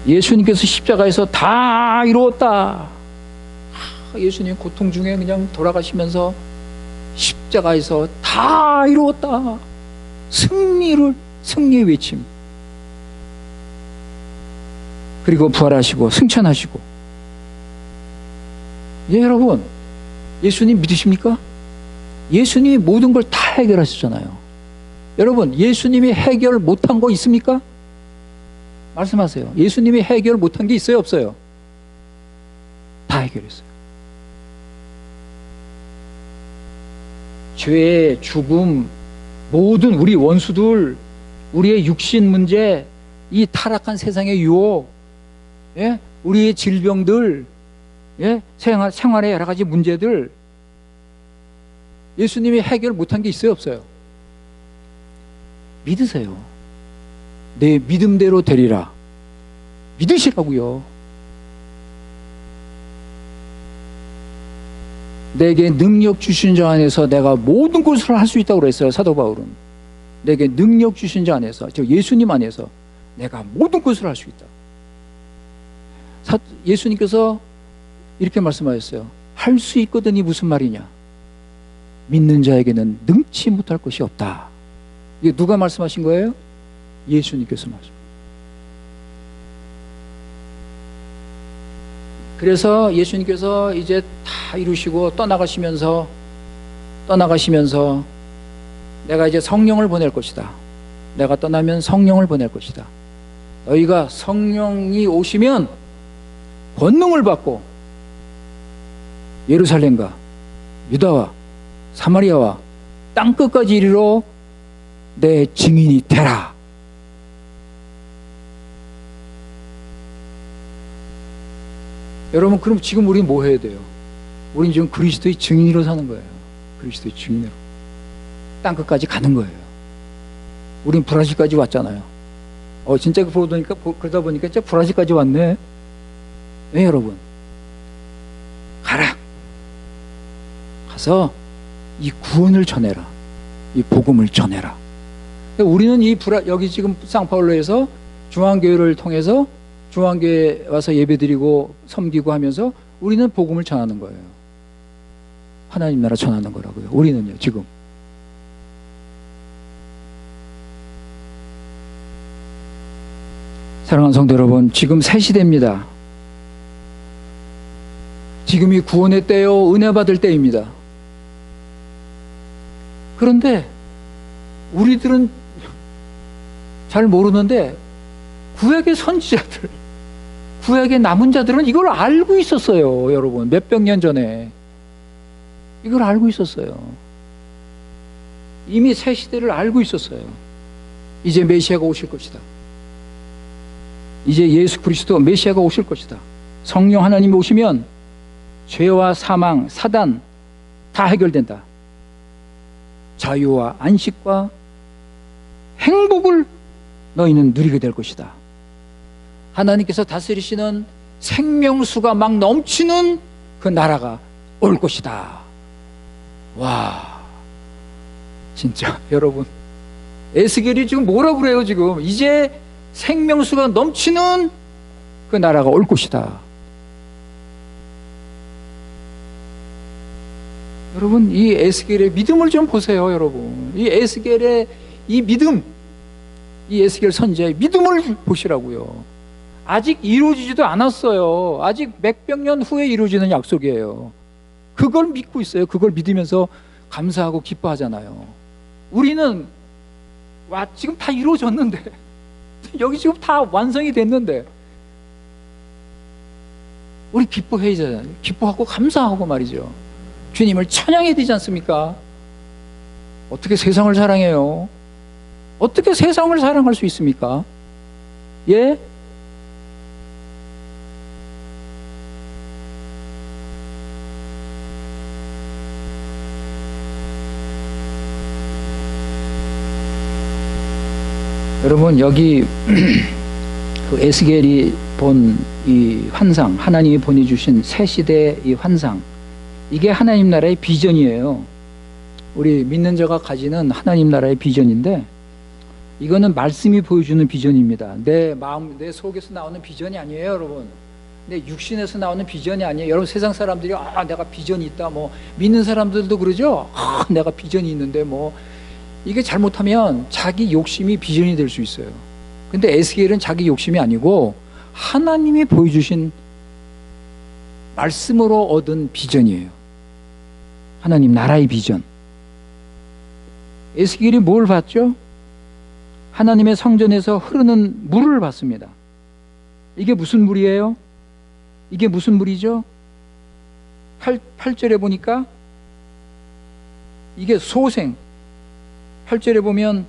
예수님께서 십자가에서 다 이루었다. 예수님 고통 중에 그냥 돌아가시면서 십자가에서 다 이루었다. 승리의 외침. 그리고 부활하시고 승천하시고. 예, 여러분, 예수님 믿으십니까? 예수님이 모든 걸 다 해결하셨잖아요. 여러분, 예수님이 해결 못한 거 있습니까? 말씀하세요. 예수님이 해결 못한 게 있어요, 없어요? 다 해결했어요. 죄, 죽음, 모든 우리 원수들, 우리의 육신 문제, 이 타락한 세상의 유혹, 예? 우리의 질병들, 예? 생활의 여러 가지 문제들, 예수님이 해결 못한 게 있어요, 없어요? 믿으세요. 내 믿음대로 되리라. 믿으시라고요. 내게 능력 주신 자 안에서 내가 모든 것을 할 수 있다고 그랬어요, 사도 바울은. 내게 능력 주신 자 안에서, 저 예수님 안에서 내가 모든 것을 할 수 있다. 예수님께서 이렇게 말씀하셨어요. 할 수 있거든이 무슨 말이냐? 믿는 자에게는 능치 못할 것이 없다. 이게 누가 말씀하신 거예요? 예수님께서 말씀. 그래서 예수님께서 이제 다 이루시고 떠나가시면서 내가 이제 성령을 보낼 것이다. 내가 떠나면 성령을 보낼 것이다. 너희가 성령이 오시면 권능을 받고 예루살렘과 유다와 사마리아와 땅끝까지 이르러 내 증인이 되라. 여러분, 그럼 지금 우리는 뭐 해야 돼요? 우리는 지금 그리스도의 증인으로 사는 거예요. 그리스도의 증인으로 땅끝까지 가는 거예요. 우린 브라질까지 왔잖아요. 진짜 그러다 보니까 진짜 브라질까지 왔네. 네, 여러분, 가라. 가서 이 구원을 전해라. 이 복음을 전해라. 우리는 여기 지금 상파울로에서 중앙교회를 통해서 중앙교회 와서 예배드리고 섬기고 하면서 우리는 복음을 전하는 거예요. 하나님 나라 전하는 거라고요. 우리는요, 지금. 사랑하는 성도 여러분, 지금 새 시대입니다. 지금이 구원의 때요, 은혜 받을 때입니다. 그런데 우리들은 잘 모르는데 구약의 선지자들, 구약의 남은 자들은 이걸 알고 있었어요. 여러분, 몇백 년 전에 이걸 알고 있었어요. 이미 새 시대를 알고 있었어요. 이제 메시아가 오실 것이다. 이제 예수 그리스도 메시아가 오실 것이다. 성령 하나님이 오시면 죄와 사망, 사단 다 해결된다. 자유와 안식과 행복을 너희는 누리게 될 것이다. 하나님께서 다스리시는 생명수가 막 넘치는 그 나라가 올 것이다. 와, 진짜 여러분, 에스겔이 지금 뭐라고 그래요? 지금 이제 생명수가 넘치는 그 나라가 올 것이다. 여러분, 이 에스겔의 믿음을 좀 보세요. 여러분, 이 에스겔의 이 믿음, 이 에스겔 선지자의 믿음을 보시라고요. 아직 이루어지지도 않았어요. 아직 몇백 년 후에 이루어지는 약속이에요. 그걸 믿고 있어요. 그걸 믿으면서 감사하고 기뻐하잖아요. 우리는 지금 다 이루어졌는데 여기 지금 다 완성이 됐는데 우리 기뻐해야 되잖아요. 기뻐하고 감사하고 말이죠. 주님을 찬양해야 되지 않습니까? 어떻게 세상을 사랑해요? 어떻게 세상을 사랑할 수 있습니까? 예? 여러분, 여기 그 에스겔이 본 이 환상, 하나님이 보내주신 새 시대의 이 환상, 이게 하나님 나라의 비전이에요. 우리 믿는 자가 가지는 하나님 나라의 비전인데, 이거는 말씀이 보여주는 비전입니다. 내 마음, 내 속에서 나오는 비전이 아니에요, 여러분. 내 육신에서 나오는 비전이 아니에요. 여러분, 세상 사람들이 내가 비전이 있다, 뭐 믿는 사람들도 그러죠. 내가 비전이 있는데 뭐 이게 잘못하면 자기 욕심이 비전이 될 수 있어요. 근데 에스겔은 자기 욕심이 아니고 하나님이 보여주신 말씀으로 얻은 비전이에요. 하나님 나라의 비전. 에스겔이 뭘 봤죠? 하나님의 성전에서 흐르는 물을 봤습니다. 이게 무슨 물이에요? 이게 무슨 물이죠? 8절에 보니까 이게 소생. 8절에 보면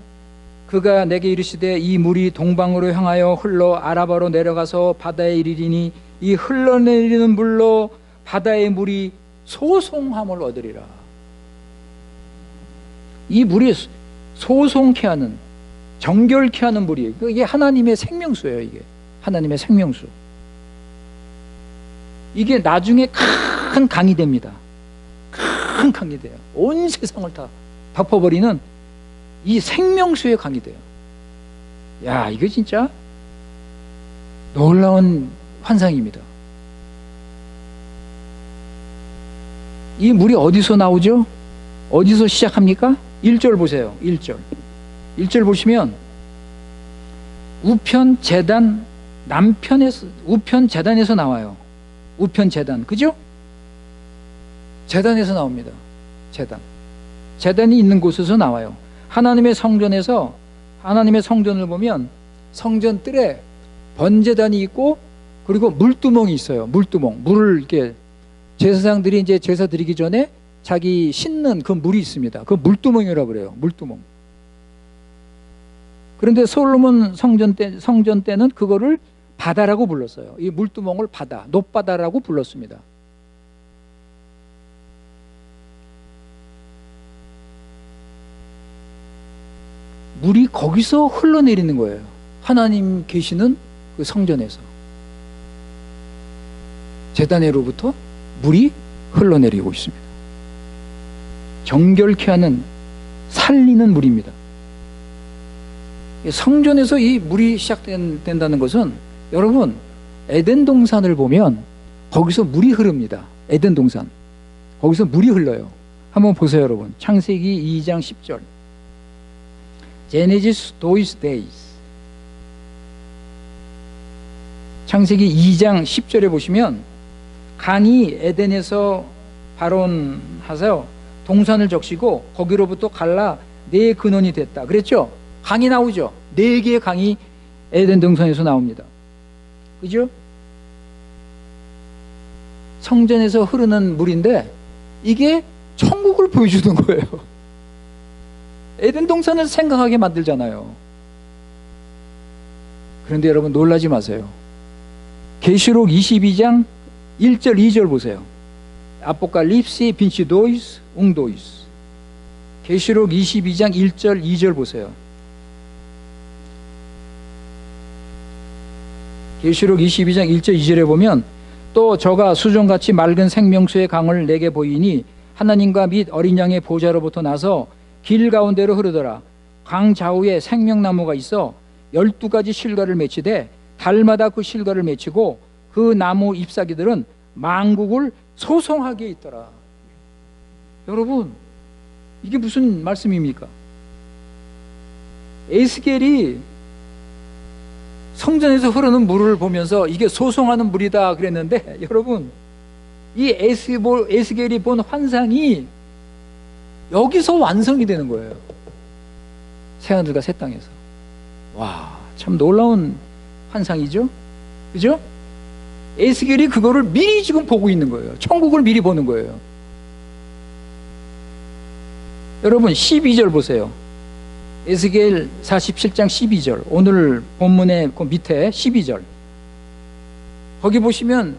그가 내게 이르시되 이 물이 동방으로 향하여 흘러 아라바로 내려가서 바다에 이르리니 이 흘러내리는 물로 바다의 물이 소송함을 얻으리라. 이 물이 소송케 하는, 정결케 하는 물이에요. 이게 하나님의 생명수예요. 이게 하나님의 생명수. 이게 나중에 큰 강이 됩니다. 큰 강이 돼요. 온 세상을 다 덮어버리는 이 생명수의 강이 돼요. 야, 이거 진짜 놀라운 환상입니다. 이 물이 어디서 나오죠? 어디서 시작합니까? 1절 보세요. 1절 보시면 우편 제단 남편에서, 우편 제단에서 나와요. 우편 제단, 그죠? 제단에서 나옵니다. 제단이 있는 곳에서 나와요. 하나님의 성전에서, 하나님의 성전을 보면 성전 뜰에 번제단이 있고 그리고 물두멍이 있어요. 물두멍, 물을 이렇게 제사장들이 이제 제사 드리기 전에 자기 씻는 그 물이 있습니다. 그 물두멍이라고 그래요. 물두멍. 그런데 솔로몬 성전 때는 그거를 바다라고 불렀어요. 이 물두멍을 바다, 높바다라고 불렀습니다. 물이 거기서 흘러내리는 거예요. 하나님 계시는 그 성전에서. 제단으로부터 물이 흘러내리고 있습니다. 정결케 하는, 살리는 물입니다. 성전에서 이 물이 시작된다는 것은, 여러분, 에덴 동산을 보면 거기서 물이 흐릅니다. 에덴 동산. 거기서 물이 흘러요. 한번 보세요, 여러분. 창세기 2장 10절. Genesis those days. 창세기 2장 10절에 보시면 강이 에덴에서 발원하서 동산을 적시고 거기로부터 갈라 네 근원이 됐다. 그랬죠? 강이 나오죠? 네 개의 강이 에덴 동산에서 나옵니다. 그죠? 성전에서 흐르는 물인데 이게 천국을 보여주는 거예요. 에덴 동산을 생각하게 만들잖아요. 그런데 여러분 놀라지 마세요. 계시록 22장 1절 2절 보세요. 아포칼립시 빈시도이스 웅도이스. 계시록 22장 1절 2절 보세요. 계시록 22장 1절 2절에 보면 또 저가 수정같이 맑은 생명수의 강을 내게 보이니 하나님과 및 어린 양의 보좌로부터 나서 길 가운데로 흐르더라. 강 좌우에 생명나무가 있어 12가지 실과를 맺히되 달마다 그 실과를 맺히고 그 나무 잎사귀들은 만국을 소송하게 있더라. 여러분, 이게 무슨 말씀입니까? 에스겔이 성전에서 흐르는 물을 보면서 이게 소송하는 물이다 그랬는데, 여러분, 이 에스겔이 본 환상이 여기서 완성이 되는 거예요. 새하늘과 새 땅에서. 와, 참 놀라운 환상이죠? 그죠? 에스겔이 그거를 미리 지금 보고 있는 거예요. 천국을 미리 보는 거예요. 여러분 12절 보세요. 에스겔 47장 12절. 오늘 본문의 그 밑에 12절. 거기 보시면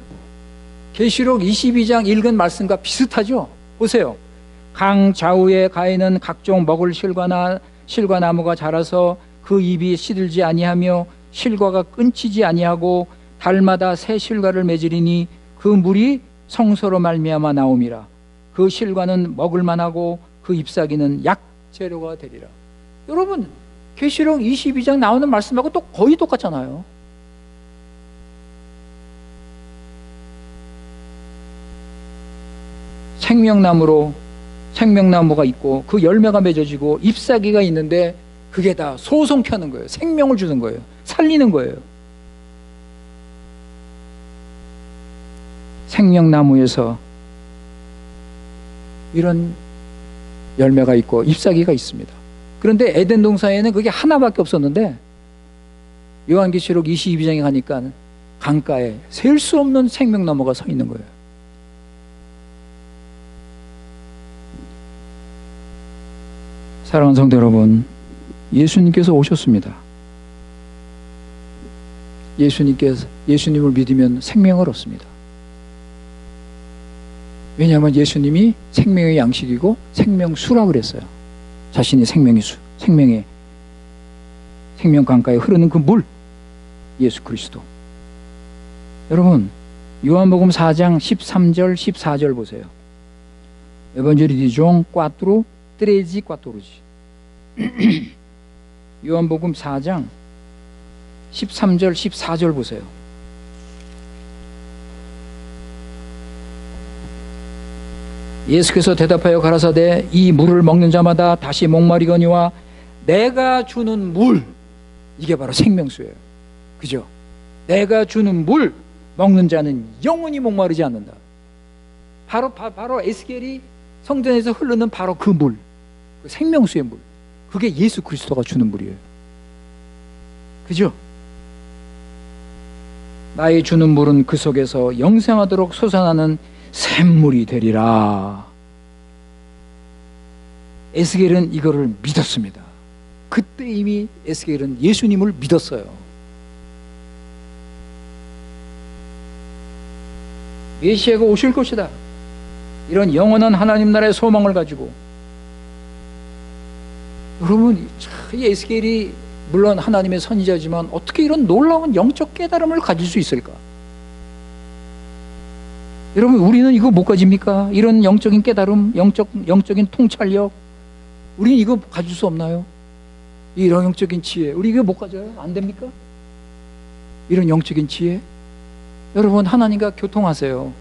계시록 22장 읽은 말씀과 비슷하죠? 보세요. 강 좌우에 가에는 각종 먹을 실과나무가 자라서 그 잎이 시들지 아니하며 실과가 끊치지 아니하고 달마다 새 실과를 맺으리니 그 물이 성소로 말미암아 나옴이라. 그 실과는 먹을 만하고 그 잎사귀는 약재료가 되리라. 여러분, 계시록 22장 나오는 말씀하고 또 거의 똑같잖아요. 생명나무가 있고 그 열매가 맺어지고 잎사귀가 있는데 그게 다 소송케 하는 거예요. 생명을 주는 거예요. 살리는 거예요. 생명나무에서 이런 열매가 있고 잎사귀가 있습니다. 그런데 에덴 동산에는 그게 하나밖에 없었는데 요한계시록 22장에 가니까 강가에 셀 수 없는 생명나무가 서 있는 거예요. 사랑하는 성도 여러분, 예수님께서 오셨습니다. 예수님을 믿으면 생명을 얻습니다. 왜냐하면 예수님이 생명의 양식이고 생명수라 그랬어요. 자신이 생명의 수, 생명 강가에 흐르는 그 물, 예수 그리스도. 여러분, 요한복음 4장 13절 14절 보세요. 에반젤리 디종 꽈뚜로 트레지 꽈뚜로지. 요한복음 4장 13절 14절 보세요. 예수께서 대답하여 가라사대 이 물을 먹는 자마다 다시 목마르거니와 내가 주는 물, 이게 바로 생명수예요. 그죠? 내가 주는 물 먹는 자는 영원히 목마르지 않는다. 바로 에스겔이 성전에서 흐르는 바로 그 물, 그 생명수의 물, 그게 예수 그리스도가 주는 물이에요. 그죠? 나의 주는 물은 그 속에서 영생하도록 솟아나는 샘물이 되리라. 에스겔은 이거를 믿었습니다. 그때 이미 에스겔은 예수님을 믿었어요. 메시아가 오실 것이다. 이런 영원한 하나님 나라의 소망을 가지고, 여러분, 이 에스겔이 물론 하나님의 선지자지만 어떻게 이런 놀라운 영적 깨달음을 가질 수 있을까? 여러분, 우리는 이거 못 가집니까? 이런 영적인 깨달음, 영적인 통찰력, 우리는 이거 가질 수 없나요? 이런 영적인 지혜, 우리 이거 못 가져요? 안 됩니까? 이런 영적인 지혜? 여러분, 하나님과 교통하세요.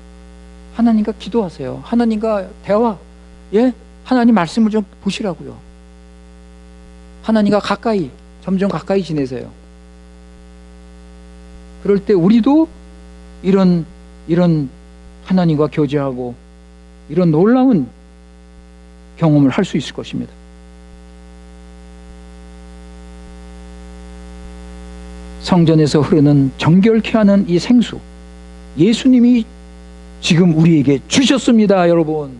하나님과 기도하세요. 하나님과 대화, 예? 하나님 말씀을 좀 보시라고요. 하나님과 점점 가까이 지내세요. 그럴 때 우리도 이런 하나님과 교제하고 이런 놀라운 경험을 할 수 있을 것입니다. 성전에서 흐르는 정결케 하는 이 생수, 예수님이 지금 우리에게 주셨습니다, 여러분.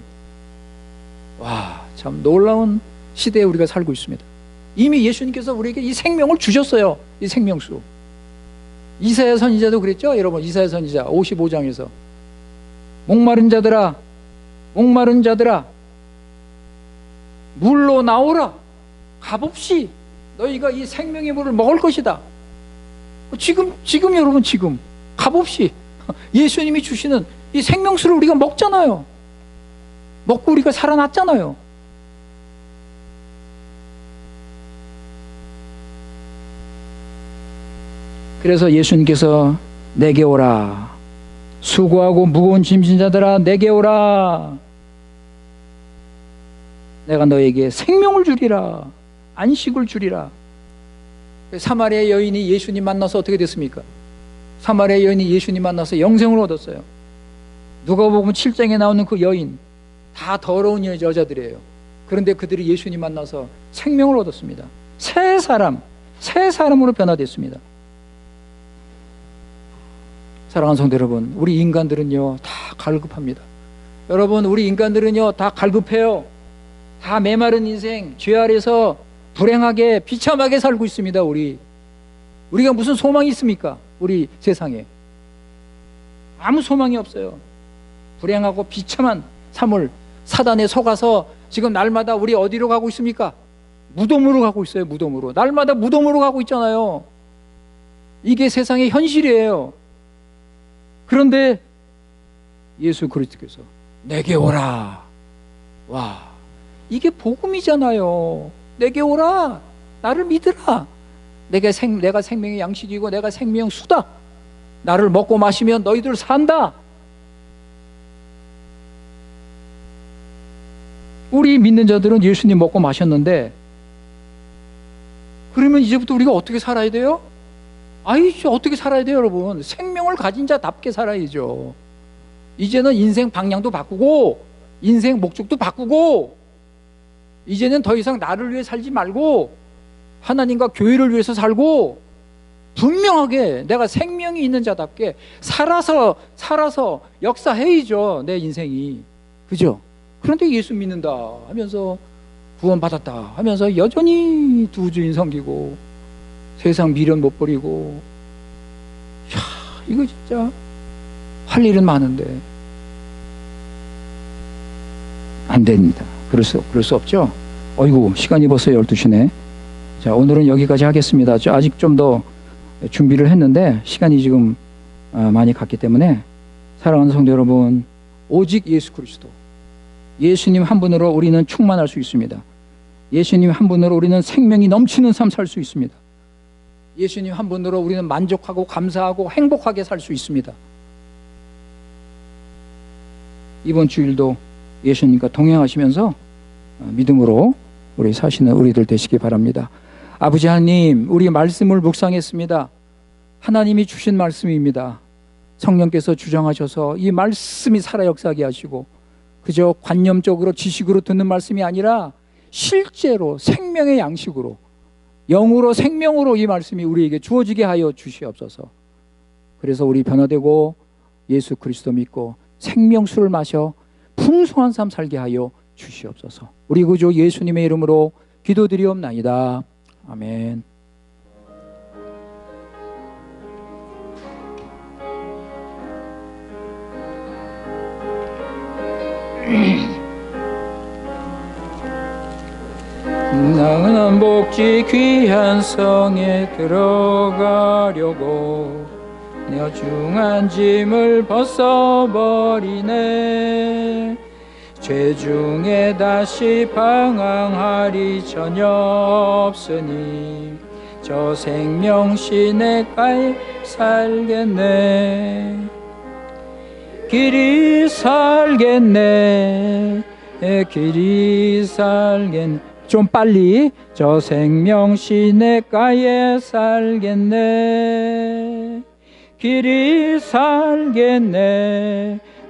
와, 참 놀라운 시대에 우리가 살고 있습니다. 이미 예수님께서 우리에게 이 생명을 주셨어요. 이 생명수. 이사야 선지자도 그랬죠, 여러분. 이사야 선지자 55장에서 목마른 자들아 물로 나오라. 값없이 너희가 이 생명의 물을 먹을 것이다. 지금 여러분, 지금 값없이 예수님이 주시는 이 생명수를 우리가 먹잖아요. 먹고 우리가 살아났잖아요. 그래서 예수님께서 내게 오라. 수고하고 무거운 짐진 자들아 내게 오라. 내가 너에게 생명을 주리라. 안식을 주리라. 사마리아 여인이 예수님 만나서 어떻게 됐습니까? 사마리아 여인이 예수님 만나서 영생을 얻었어요. 누가복음 7장에 나오는 그 여인, 다 더러운 여자들이에요. 그런데 그들이 예수님 만나서 생명을 얻었습니다. 새 사람으로 변화됐습니다. 사랑하는 성도 여러분, 우리 인간들은요 다 갈급합니다. 여러분, 우리 인간들은요 다 갈급해요. 다 메마른 인생, 죄 아래서 불행하게 비참하게 살고 있습니다. 우리가 무슨 소망이 있습니까? 우리 세상에 아무 소망이 없어요. 불행하고 비참한 삶을 사단에 속아서 지금 날마다 우리 어디로 가고 있습니까? 무덤으로 가고 있어요. 무덤으로. 날마다 무덤으로 가고 있잖아요. 이게 세상의 현실이에요. 그런데 예수 그리스도께서 내게 오라. 와, 이게 복음이잖아요. 내게 오라. 나를 믿으라. 내가 생명의 양식이고 내가 생명 수다. 나를 먹고 마시면 너희들 산다. 우리 믿는 자들은 예수님 먹고 마셨는데, 그러면 이제부터 우리가 어떻게 살아야 돼요? 어떻게 살아야 돼요, 여러분? 생명을 가진 자답게 살아야죠. 이제는 인생 방향도 바꾸고 인생 목적도 바꾸고 이제는 더 이상 나를 위해 살지 말고 하나님과 교회를 위해서 살고 분명하게 내가 생명이 있는 자답게 살아서 역사해야죠, 내 인생이. 그죠? 그런데 예수 믿는다 하면서 구원받았다 하면서 여전히 두 주인 섬기고 세상 미련 못 버리고, 이야, 이거 진짜 할 일은 많은데 안 됩니다. 그럴 수 없죠. 어이구, 시간이 벌써 12시네. 자, 오늘은 여기까지 하겠습니다. 아직 좀 더 준비를 했는데 시간이 지금 많이 갔기 때문에, 사랑하는 성도 여러분, 오직 예수 그리스도, 예수님 한 분으로 우리는 충만할 수 있습니다. 예수님 한 분으로 우리는 생명이 넘치는 삶 살 수 있습니다. 예수님 한 분으로 우리는 만족하고 감사하고 행복하게 살 수 있습니다. 이번 주일도 예수님과 동행하시면서 믿음으로 우리 사시는 우리들 되시기 바랍니다. 아버지 하나님, 우리 말씀을 묵상했습니다. 하나님이 주신 말씀입니다. 성령께서 주장하셔서 이 말씀이 살아 역사하게 하시고, 그저 관념적으로 지식으로 듣는 말씀이 아니라 실제로 생명의 양식으로, 영으로 생명으로 이 말씀이 우리에게 주어지게 하여 주시옵소서. 그래서 우리 변화되고 예수 그리스도 믿고 생명수를 마셔 풍성한 삶 살게 하여 주시옵소서. 우리 구주 예수님의 이름으로 기도드리옵나이다. 아멘. 나는 복지 귀한 성에 들어가려고 내 중한 짐을 벗어버리네. 죄중에 다시 방황하리 전혀 없으니 저 생명 시냇가에 살겠네. 길이 살겠네. 길이 살겠네. 좀 빨리. 저 생명 시냇가에 살겠네. 길이 살겠네.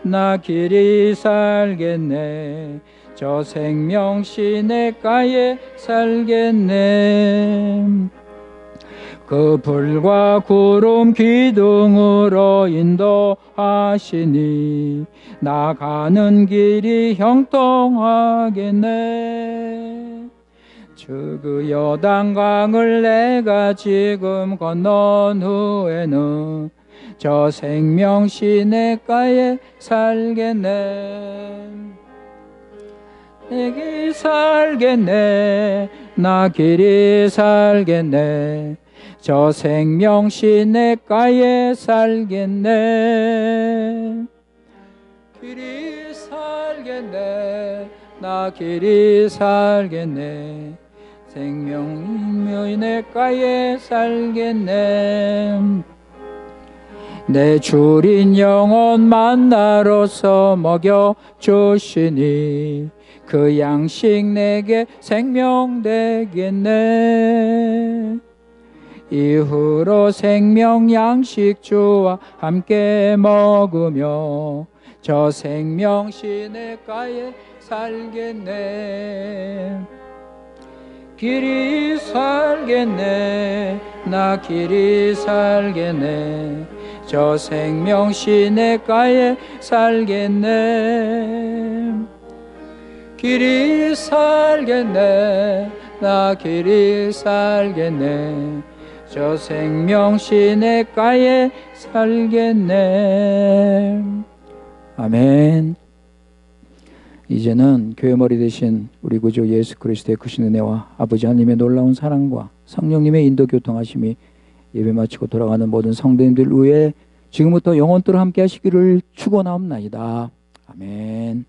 나 길이 살겠네. 저 생명 시냇가에 살겠네. 그 불과 구름 기둥으로 인도하시니 나가는 길이 형통하겠네. 그 요단강을 내가 지금 건넌 후에는 저 생명 시냇가에 살겠네. 내게 살겠네. 나 길이 살겠네. 저 생명 시냇가에 살겠네. 길이 살겠네. 나 길이 살겠네. 생명 시냇가에 살겠네. 내 주린 영혼 만나로서 먹여주시니 그 양식 내게 생명 되겠네. 이후로 생명 양식 주와 함께 먹으며 저 생명 시냇가에 살겠네. 길이 살겠네. 나 길이 살겠네. 저 생명 시냇가에 살겠네. 길이 살겠네. 나 길이 살겠네. 저 생명 시냇가에 살겠네. 아멘. 이제는 교회 머리 되신 우리 구주 예수 그리스도의 크신 은혜와 아버지 하나님의 놀라운 사랑과 성령님의 인도 교통하심이 예배 마치고 돌아가는 모든 성도님들 위해 지금부터 영원토록 함께 하시기를 축원하옵나이다. 아멘.